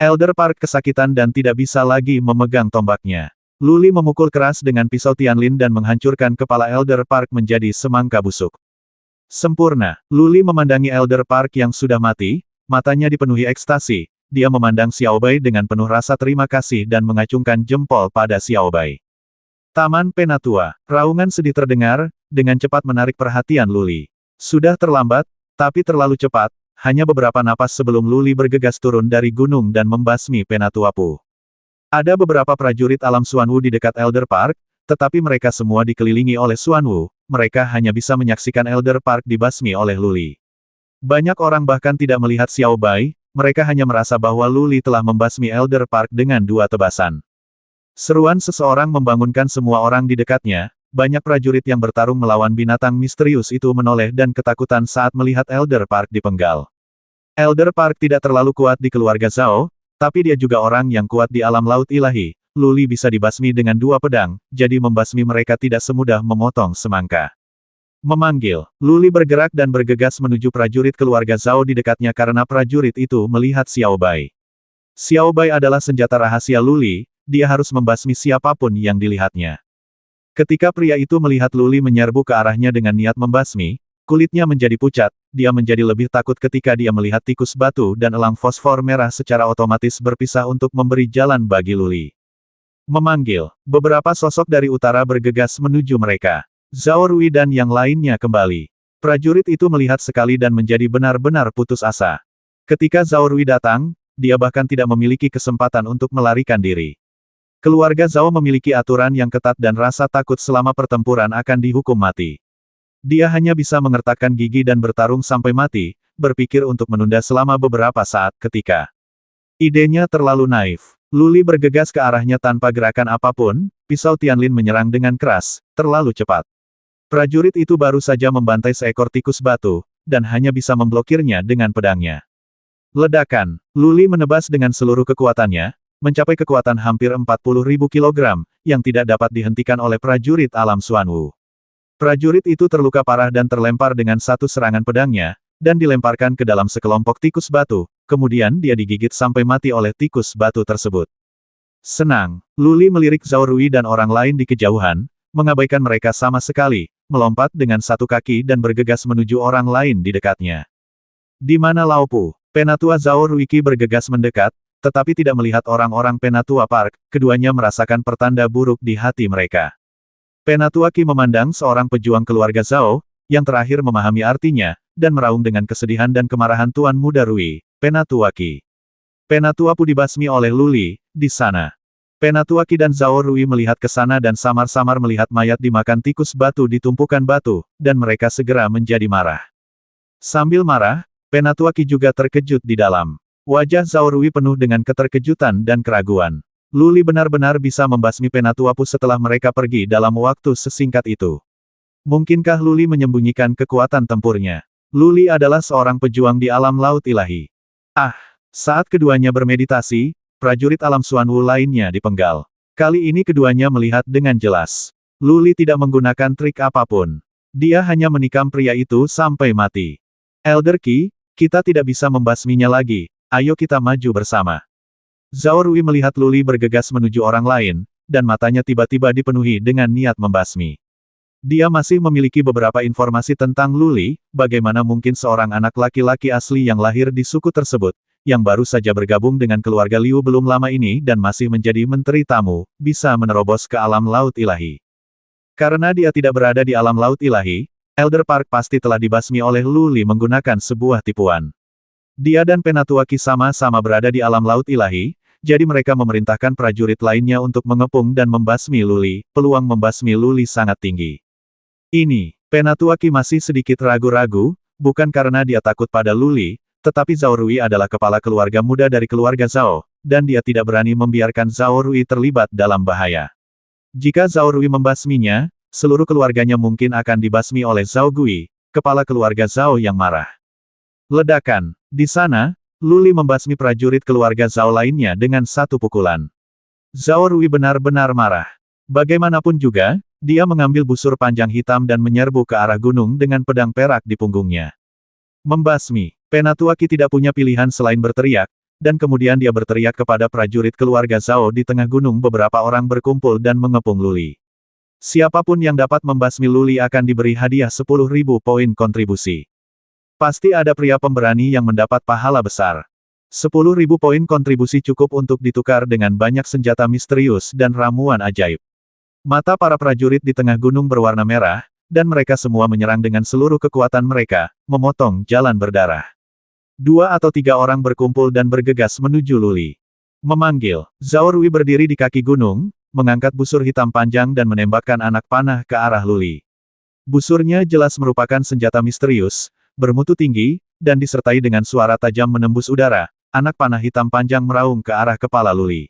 Elder Park kesakitan dan tidak bisa lagi memegang tombaknya. Lu Li memukul keras dengan pisau Tianlin dan menghancurkan kepala Elder Park menjadi semangka busuk. Sempurna. Lu Li memandangi Elder Park yang sudah mati, matanya dipenuhi ekstasi. Dia memandang Xiaobai dengan penuh rasa terima kasih dan mengacungkan jempol pada Xiaobai. Taman Penatua. Raungan sedih terdengar, dengan cepat menarik perhatian Lu Li. Sudah terlambat, tapi terlalu cepat, hanya beberapa napas sebelum Lu Li bergegas turun dari gunung dan membasmi Penatua Pu. Ada beberapa prajurit alam Xuanwu di dekat Elder Park, tetapi mereka semua dikelilingi oleh Xuanwu, mereka hanya bisa menyaksikan Elder Park dibasmi oleh Lu Li. Banyak orang bahkan tidak melihat Xiaobai, mereka hanya merasa bahwa Lu Li telah membasmi Elder Park dengan 2 tebasan. Seruan seseorang membangunkan semua orang di dekatnya, banyak prajurit yang bertarung melawan binatang misterius itu menoleh dan ketakutan saat melihat Elder Park dipenggal. Elder Park tidak terlalu kuat di keluarga Zhao, tapi dia juga orang yang kuat di alam laut ilahi. Lu Li bisa dibasmi dengan 2 pedang, jadi membasmi mereka tidak semudah memotong semangka. Memanggil, Lu Li bergerak dan bergegas menuju prajurit keluarga Zhao di dekatnya karena prajurit itu melihat Xiaobai. Xiaobai adalah senjata rahasia Lu Li, dia harus membasmi siapapun yang dilihatnya. Ketika pria itu melihat Lu Li menyerbu ke arahnya dengan niat membasmi, kulitnya menjadi pucat, dia menjadi lebih takut ketika dia melihat tikus batu dan elang fosfor merah secara otomatis berpisah untuk memberi jalan bagi Lu Li. Memanggil, beberapa sosok dari utara bergegas menuju mereka. Zhao Rui dan yang lainnya kembali. Prajurit itu melihat sekali dan menjadi benar-benar putus asa. Ketika Zhao Rui datang, dia bahkan tidak memiliki kesempatan untuk melarikan diri. Keluarga Zhao memiliki aturan yang ketat dan rasa takut selama pertempuran akan dihukum mati. Dia hanya bisa mengertakkan gigi dan bertarung sampai mati, berpikir untuk menunda selama beberapa saat ketika idenya terlalu naif. Lu Li bergegas ke arahnya tanpa gerakan apapun, pisau Tianlin menyerang dengan keras, terlalu cepat. Prajurit itu baru saja membantai seekor tikus batu, dan hanya bisa memblokirnya dengan pedangnya. Ledakan, Lu Li menebas dengan seluruh kekuatannya, mencapai kekuatan hampir 40.000 kilogram, yang tidak dapat dihentikan oleh prajurit alam Xuanwu. Prajurit itu terluka parah dan terlempar dengan satu serangan pedangnya, dan dilemparkan ke dalam sekelompok tikus batu, kemudian dia digigit sampai mati oleh tikus batu tersebut. Senang, Lu Li melirik Zhao Rui dan orang lain di kejauhan, mengabaikan mereka sama sekali, melompat dengan satu kaki dan bergegas menuju orang lain di dekatnya. Di mana Lao Pu? Penatua Zhao Ruiki bergegas mendekat, tetapi tidak melihat orang-orang Penatua Park, keduanya merasakan pertanda buruk di hati mereka. Penatua Qi memandang seorang pejuang keluarga Zhao, yang terakhir memahami artinya, dan meraung dengan kesedihan dan kemarahan Tuan Muda Rui, Penatua Qi. Penatua Pu dibasmi oleh Luli, di sana. Penatua Qi dan Zhao Rui melihat ke sana dan samar-samar melihat mayat dimakan tikus batu di tumpukan batu, dan mereka segera menjadi marah. Sambil marah, Penatua Qi juga terkejut di dalam. Wajah Zhao Rui penuh dengan keterkejutan dan keraguan. Luli benar-benar bisa membasmi Penatua Pu setelah mereka pergi dalam waktu sesingkat itu. Mungkinkah Luli menyembunyikan kekuatan tempurnya? Luli adalah seorang pejuang di alam laut ilahi. Saat keduanya bermeditasi, prajurit alam Xuanwu lainnya dipenggal. Kali ini keduanya melihat dengan jelas. Luli tidak menggunakan trik apapun. Dia hanya menikam pria itu sampai mati. Elder Qi, kita tidak bisa membasminya lagi, ayo kita maju bersama. Zhao Rui melihat Luli bergegas menuju orang lain, dan matanya tiba-tiba dipenuhi dengan niat membasmi. Dia masih memiliki beberapa informasi tentang Luli, bagaimana mungkin seorang anak laki-laki asli yang lahir di suku tersebut, yang baru saja bergabung dengan keluarga Liu belum lama ini dan masih menjadi menteri tamu, bisa menerobos ke alam laut ilahi. Karena dia tidak berada di alam laut ilahi, Elder Park pasti telah dibasmi oleh Luli menggunakan sebuah tipuan. Dia dan Penatua Qi sama-sama berada di alam laut ilahi, jadi mereka memerintahkan prajurit lainnya untuk mengepung dan membasmi Luli, peluang membasmi Luli sangat tinggi. Ini, Penatua Qi masih sedikit ragu-ragu, bukan karena dia takut pada Luli, tetapi Zhao Rui adalah kepala keluarga muda dari keluarga Zhao, dan dia tidak berani membiarkan Zhao Rui terlibat dalam bahaya. Jika Zhao Rui membasminya, seluruh keluarganya mungkin akan dibasmi oleh Zhao Gui, kepala keluarga Zhao yang marah. Ledakan. Di sana, Luli membasmi prajurit keluarga Zhao lainnya dengan satu pukulan. Zhao Rui benar-benar marah. Bagaimanapun juga, dia mengambil busur panjang hitam dan menyerbu ke arah gunung dengan pedang perak di punggungnya. Membasmi. Penatua Qi tidak punya pilihan selain berteriak, dan kemudian dia berteriak kepada prajurit keluarga Zhao di tengah gunung. Beberapa orang berkumpul dan mengepung Luli. Siapapun yang dapat membasmi Luli akan diberi hadiah 10.000 poin kontribusi. Pasti ada pria pemberani yang mendapat pahala besar. 10.000 poin kontribusi cukup untuk ditukar dengan banyak senjata misterius dan ramuan ajaib. Mata para prajurit di tengah gunung berwarna merah, dan mereka semua menyerang dengan seluruh kekuatan mereka, memotong jalan berdarah. 2 atau 3 orang berkumpul dan bergegas menuju Luli. Memanggil, Zhao Rui berdiri di kaki gunung, mengangkat busur hitam panjang dan menembakkan anak panah ke arah Luli. Busurnya jelas merupakan senjata misterius, bermutu tinggi, dan disertai dengan suara tajam menembus udara. Anak panah hitam panjang meraung ke arah kepala Luli.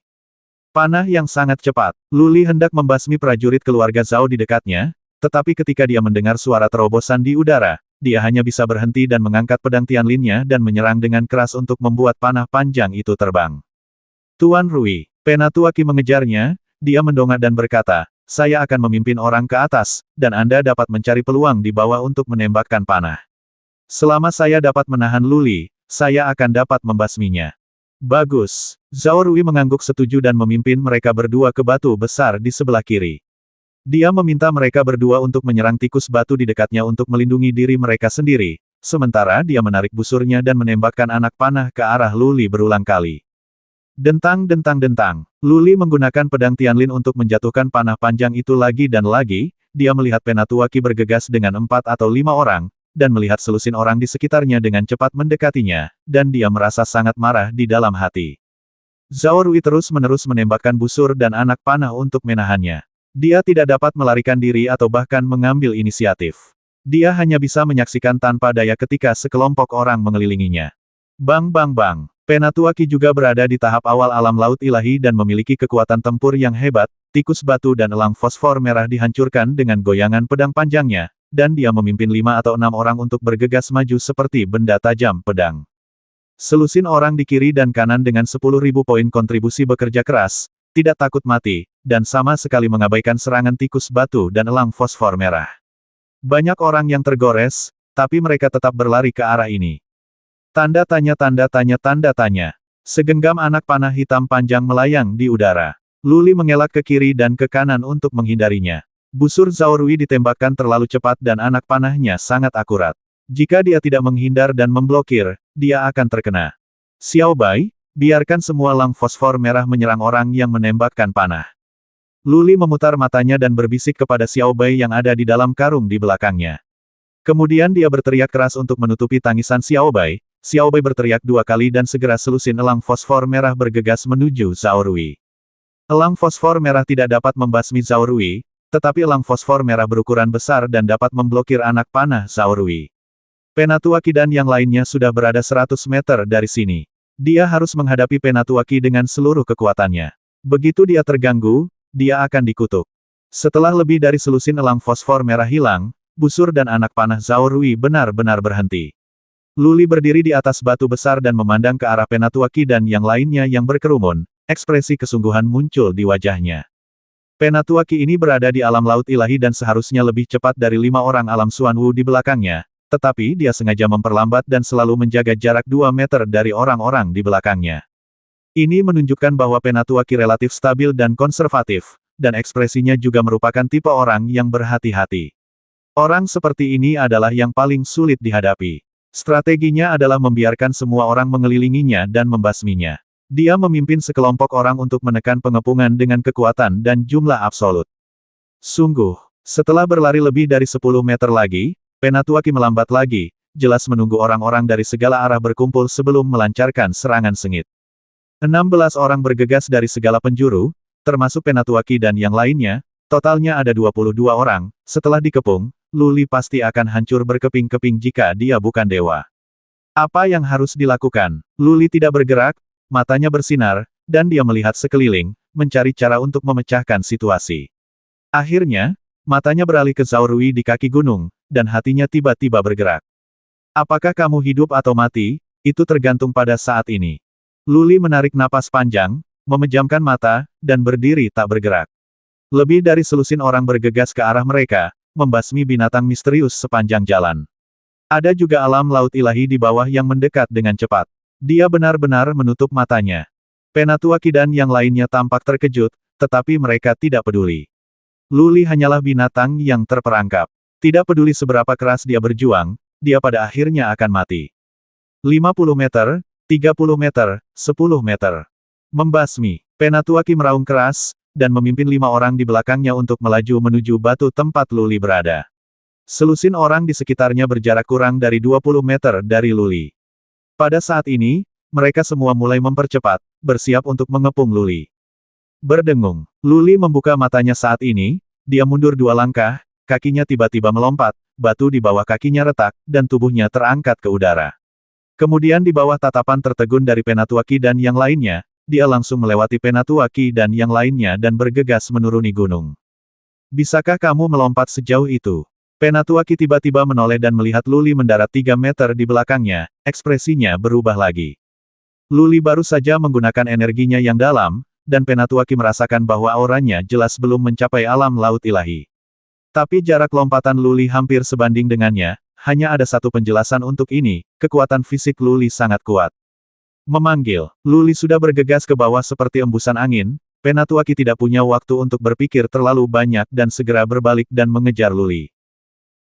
Panah yang sangat cepat. Luli hendak membasmi prajurit keluarga Zhao di dekatnya, tetapi ketika dia mendengar suara terobosan di udara, dia hanya bisa berhenti dan mengangkat pedang Tianlin-nya dan menyerang dengan keras untuk membuat panah panjang itu terbang. Tuan Rui, Penatua Qi mengejarnya, dia mendongak dan berkata, saya akan memimpin orang ke atas, dan Anda dapat mencari peluang di bawah untuk menembakkan panah. Selama saya dapat menahan Luli, saya akan dapat membasminya. Bagus. Zhao Rui mengangguk setuju dan memimpin mereka berdua ke batu besar di sebelah kiri. Dia meminta mereka berdua untuk menyerang tikus batu di dekatnya untuk melindungi diri mereka sendiri, sementara dia menarik busurnya dan menembakkan anak panah ke arah Luli berulang kali. Dentang-dentang-dentang. Luli menggunakan pedang Tianlin untuk menjatuhkan panah panjang itu lagi dan lagi, dia melihat Penatua Qi bergegas dengan 4 atau 5 orang, dan melihat selusin orang di sekitarnya dengan cepat mendekatinya, dan dia merasa sangat marah di dalam hati. Zhao Rui terus-menerus menembakkan busur dan anak panah untuk menahannya. Dia tidak dapat melarikan diri atau bahkan mengambil inisiatif. Dia hanya bisa menyaksikan tanpa daya ketika sekelompok orang mengelilinginya. Bang bang bang. Penatua Qi juga berada di tahap awal alam laut ilahi dan memiliki kekuatan tempur yang hebat, tikus batu dan elang fosfor merah dihancurkan dengan goyangan pedang panjangnya, dan dia memimpin 5 atau 6 orang untuk bergegas maju seperti benda tajam pedang. Selusin orang di kiri dan kanan dengan 10.000 poin kontribusi bekerja keras, tidak takut mati, dan sama sekali mengabaikan serangan tikus batu dan elang fosfor merah. Banyak orang yang tergores, tapi mereka tetap berlari ke arah ini. Tanda tanya tanda tanya tanda tanya. Segenggam anak panah hitam panjang melayang di udara. Luli mengelak ke kiri dan ke kanan untuk menghindarinya. Busur Zhao Rui ditembakkan terlalu cepat dan anak panahnya sangat akurat. Jika dia tidak menghindar dan memblokir, dia akan terkena. Xiao Bai, biarkan semua elang fosfor merah menyerang orang yang menembakkan panah. Lu Li memutar matanya dan berbisik kepada Xiao Bai yang ada di dalam karung di belakangnya. Kemudian dia berteriak keras untuk menutupi tangisan Xiao Bai. Xiao Bai berteriak 2 kali dan segera selusin elang fosfor merah bergegas menuju Zhao Rui. Elang fosfor merah tidak dapat membasmi Zhao Rui, tetapi elang fosfor merah berukuran besar dan dapat memblokir anak panah Zhao Rui. Penatuaki dan yang lainnya sudah berada 100 meter dari sini. Dia harus menghadapi Penatuaki dengan seluruh kekuatannya. Begitu dia terganggu, dia akan dikutuk. Setelah lebih dari selusin elang fosfor merah hilang, busur dan anak panah Zhao Rui benar-benar berhenti. Lu Li berdiri di atas batu besar dan memandang ke arah Penatuaki dan yang lainnya yang berkerumun. Ekspresi kesungguhan muncul di wajahnya. Penatuaki ini berada di alam laut ilahi dan seharusnya lebih cepat dari 5 orang alam Xuan Wu di belakangnya. Tetapi dia sengaja memperlambat dan selalu menjaga jarak 2 meter dari orang-orang di belakangnya. Ini menunjukkan bahwa Penatuaki relatif stabil dan konservatif, dan ekspresinya juga merupakan tipe orang yang berhati-hati. Orang seperti ini adalah yang paling sulit dihadapi. Strateginya adalah membiarkan semua orang mengelilinginya dan membasminya. Dia memimpin sekelompok orang untuk menekan pengepungan dengan kekuatan dan jumlah absolut. Sungguh, setelah berlari lebih dari 10 meter lagi, Penatuaki melambat lagi, jelas menunggu orang-orang dari segala arah berkumpul sebelum melancarkan serangan sengit. 16 orang bergegas dari segala penjuru, termasuk Penatuaki dan yang lainnya, totalnya ada 22 orang, setelah dikepung, Lu Li pasti akan hancur berkeping-keping jika dia bukan dewa. Apa yang harus dilakukan? Lu Li tidak bergerak, matanya bersinar, dan dia melihat sekeliling, mencari cara untuk memecahkan situasi. Akhirnya, matanya beralih ke Zhao Rui di kaki gunung, dan hatinya tiba-tiba bergerak. Apakah kamu hidup atau mati, itu tergantung pada saat ini. Lu Li menarik napas panjang, memejamkan mata, dan berdiri tak bergerak. Lebih dari selusin orang bergegas ke arah mereka, membasmi binatang misterius sepanjang jalan. Ada juga alam laut ilahi di bawah yang mendekat dengan cepat. Dia benar-benar menutup matanya. Penatuaki dan yang lainnya tampak terkejut, tetapi mereka tidak peduli. Lu Li hanyalah binatang yang terperangkap. Tidak peduli seberapa keras dia berjuang, dia pada akhirnya akan mati. 50 meter, 30 meter, 10 meter. Membasmi. Penatuaki meraung keras, dan memimpin 5 orang di belakangnya untuk melaju menuju batu tempat Lu Li berada. Selusin orang di sekitarnya berjarak kurang dari 20 meter dari Lu Li. Pada saat ini, mereka semua mulai mempercepat, bersiap untuk mengepung Lu Li. Berdengung. Lu Li membuka matanya saat ini, dia mundur 2 langkah, kakinya tiba-tiba melompat, batu di bawah kakinya retak, dan tubuhnya terangkat ke udara. Kemudian di bawah tatapan tertegun dari Penatuaki dan yang lainnya, dia langsung melewati Penatuaki dan yang lainnya dan bergegas menuruni gunung. Bisakah kamu melompat sejauh itu? Penatuaki tiba-tiba menoleh dan melihat Lu Li mendarat 3 meter di belakangnya, ekspresinya berubah lagi. Lu Li baru saja menggunakan energinya yang dalam, dan Penatuaki merasakan bahwa auranya jelas belum mencapai alam laut ilahi. Tapi jarak lompatan Lu Li hampir sebanding dengannya, hanya ada satu penjelasan untuk ini, kekuatan fisik Lu Li sangat kuat. Memanggil, Lu Li sudah bergegas ke bawah seperti embusan angin, Penatuaki tidak punya waktu untuk berpikir terlalu banyak dan segera berbalik dan mengejar Lu Li.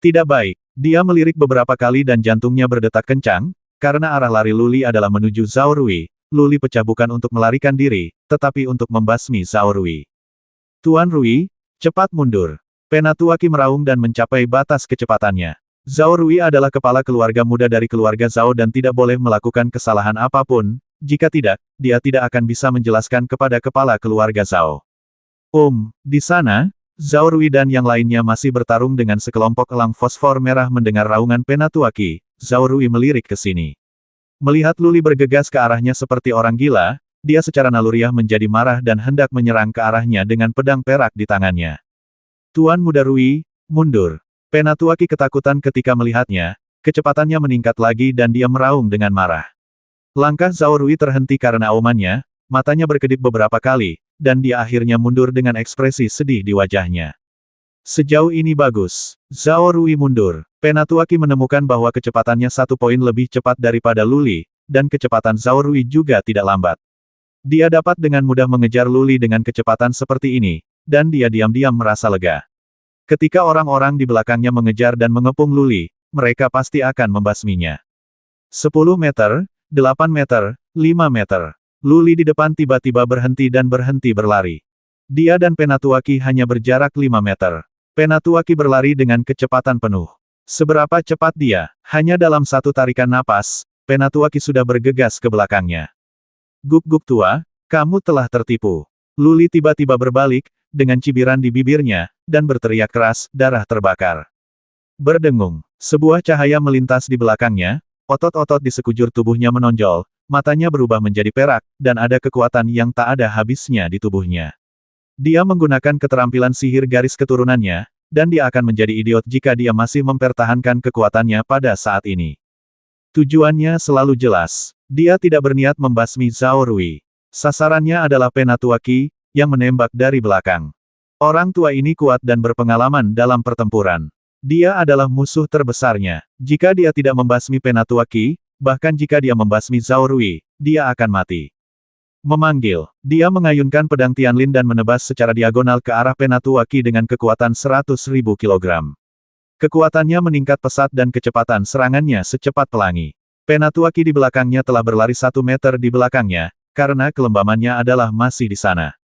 Tidak baik, dia melirik beberapa kali dan jantungnya berdetak kencang, karena arah lari Lu Li adalah menuju Zhao Rui. Lu Li pecah bukan untuk melarikan diri, tetapi untuk membasmi Zhao Rui. Tuan Rui, cepat mundur. Penatuaki meraung dan mencapai batas kecepatannya. Zhao Rui adalah kepala keluarga muda dari keluarga Zhao dan tidak boleh melakukan kesalahan apapun, jika tidak, dia tidak akan bisa menjelaskan kepada kepala keluarga Zhao. Di sana, Zhao Rui dan yang lainnya masih bertarung dengan sekelompok elang fosfor merah mendengar raungan Penatuaki, Zhao Rui melirik ke sini. Melihat Lu Li bergegas ke arahnya seperti orang gila, dia secara naluriah menjadi marah dan hendak menyerang ke arahnya dengan pedang perak di tangannya. Tuan Muda Rui, mundur. Penatuaki ketakutan ketika melihatnya, kecepatannya meningkat lagi dan dia meraung dengan marah. Langkah Zhao Rui terhenti karena aumannya, matanya berkedip beberapa kali, dan dia akhirnya mundur dengan ekspresi sedih di wajahnya. Sejauh ini bagus. Zhao Rui mundur. Penatuaki menemukan bahwa kecepatannya 1 poin lebih cepat daripada Lu Li, dan kecepatan Zhao Rui juga tidak lambat. Dia dapat dengan mudah mengejar Lu Li dengan kecepatan seperti ini, dan dia diam-diam merasa lega. Ketika orang-orang di belakangnya mengejar dan mengepung Lu Li, mereka pasti akan membasminya. 10 meter, 8 meter, 5 meter. Luli di depan tiba-tiba berhenti dan berhenti berlari. Dia dan Penatuaki hanya berjarak 5 meter. Penatuaki berlari dengan kecepatan penuh. Seberapa cepat dia? Hanya dalam satu tarikan napas, Penatuaki sudah bergegas ke belakangnya. Guk-guk tua, kamu telah tertipu. Luli tiba-tiba berbalik, dengan cibiran di bibirnya, dan berteriak keras, darah terbakar. Berdengung, sebuah cahaya melintas di belakangnya, otot-otot di sekujur tubuhnya menonjol, matanya berubah menjadi perak, dan ada kekuatan yang tak ada habisnya di tubuhnya. Dia menggunakan keterampilan sihir garis keturunannya, dan dia akan menjadi idiot jika dia masih mempertahankan kekuatannya pada saat ini. Tujuannya selalu jelas. Dia tidak berniat membasmi Zhao Rui. Sasarannya adalah Penatuaki, yang menembak dari belakang. Orang tua ini kuat dan berpengalaman dalam pertempuran. Dia adalah musuh terbesarnya. Jika dia tidak membasmi Penatuaki, bahkan jika dia membasmi Zhao Rui, dia akan mati. Memanggil, dia mengayunkan pedang Tianlin dan menebas secara diagonal ke arah Penatuaki dengan kekuatan 100.000 kilogram. Kekuatannya meningkat pesat dan kecepatan serangannya secepat pelangi. Penatuaki di belakangnya telah berlari 1 meter di belakangnya, karena kelembamannya adalah masih di sana.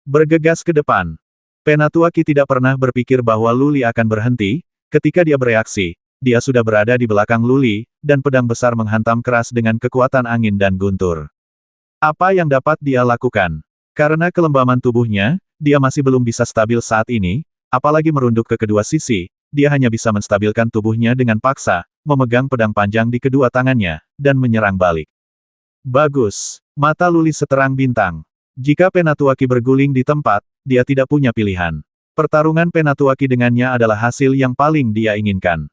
Bergegas ke depan. Penatuaki tidak pernah berpikir bahwa Luli akan berhenti. Ketika dia bereaksi, dia sudah berada di belakang Luli, dan pedang besar menghantam keras dengan kekuatan angin dan guntur. Apa yang dapat dia lakukan? Karena kelembaman tubuhnya, dia masih belum bisa stabil saat ini, apalagi merunduk ke kedua sisi, dia hanya bisa menstabilkan tubuhnya dengan paksa, memegang pedang panjang di kedua tangannya, dan menyerang balik. Bagus. Mata Luli seterang bintang. Jika Penatuaki berguling di tempat, dia tidak punya pilihan. Pertarungan Penatuaki dengannya adalah hasil yang paling dia inginkan.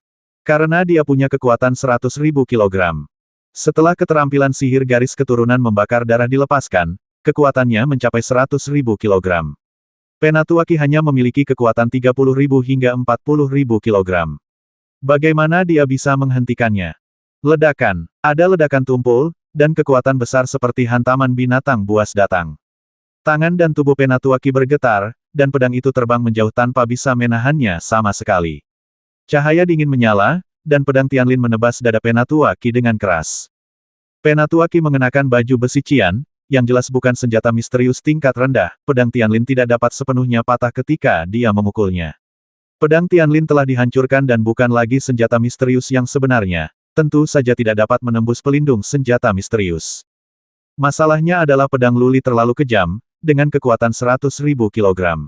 Karena dia punya kekuatan 100.000 kilogram. Setelah keterampilan sihir garis keturunan membakar darah dilepaskan, kekuatannya mencapai 100.000 kilogram. Penatuaki hanya memiliki kekuatan 30.000 hingga 40.000 kilogram. Bagaimana dia bisa menghentikannya? Ledakan. Ada ledakan tumpul, dan kekuatan besar seperti hantaman binatang buas datang. Tangan dan tubuh Penatuaki bergetar, dan pedang itu terbang menjauh tanpa bisa menahannya sama sekali. Cahaya dingin menyala, dan pedang Tianlin menebas dada Penatuaki dengan keras. Penatuaki mengenakan baju besi cian, yang jelas bukan senjata misterius tingkat rendah, pedang Tianlin tidak dapat sepenuhnya patah ketika dia memukulnya. Pedang Tianlin telah dihancurkan dan bukan lagi senjata misterius yang sebenarnya, tentu saja tidak dapat menembus pelindung senjata misterius. Masalahnya adalah pedang Luli terlalu kejam, dengan kekuatan 100.000 kilogram.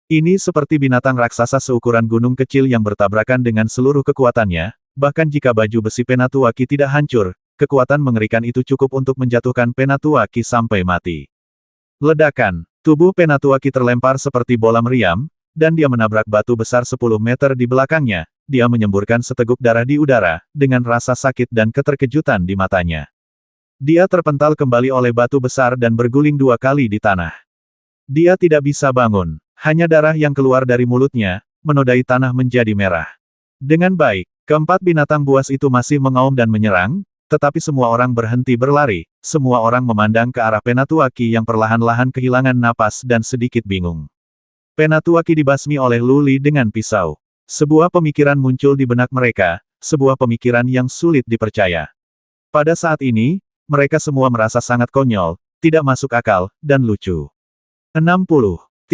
Ini seperti binatang raksasa seukuran gunung kecil yang bertabrakan dengan seluruh kekuatannya, bahkan jika baju besi Penatuaki tidak hancur, kekuatan mengerikan itu cukup untuk menjatuhkan Penatuaki sampai mati. Ledakan. Tubuh Penatuaki terlempar seperti bola meriam, dan dia menabrak batu besar 10 meter di belakangnya, dia menyemburkan seteguk darah di udara, dengan rasa sakit dan keterkejutan di matanya. Dia terpental kembali oleh batu besar dan berguling 2 kali di tanah. Dia tidak bisa bangun. Hanya darah yang keluar dari mulutnya, menodai tanah menjadi merah. Dengan baik, keempat binatang buas itu masih mengaum dan menyerang, tetapi semua orang berhenti berlari, semua orang memandang ke arah Penatuaki yang perlahan-lahan kehilangan napas dan sedikit bingung. Penatuaki dibasmi oleh Luli dengan pisau. Sebuah pemikiran muncul di benak mereka, sebuah pemikiran yang sulit dipercaya. Pada saat ini, mereka semua merasa sangat konyol, tidak masuk akal, dan lucu. 60.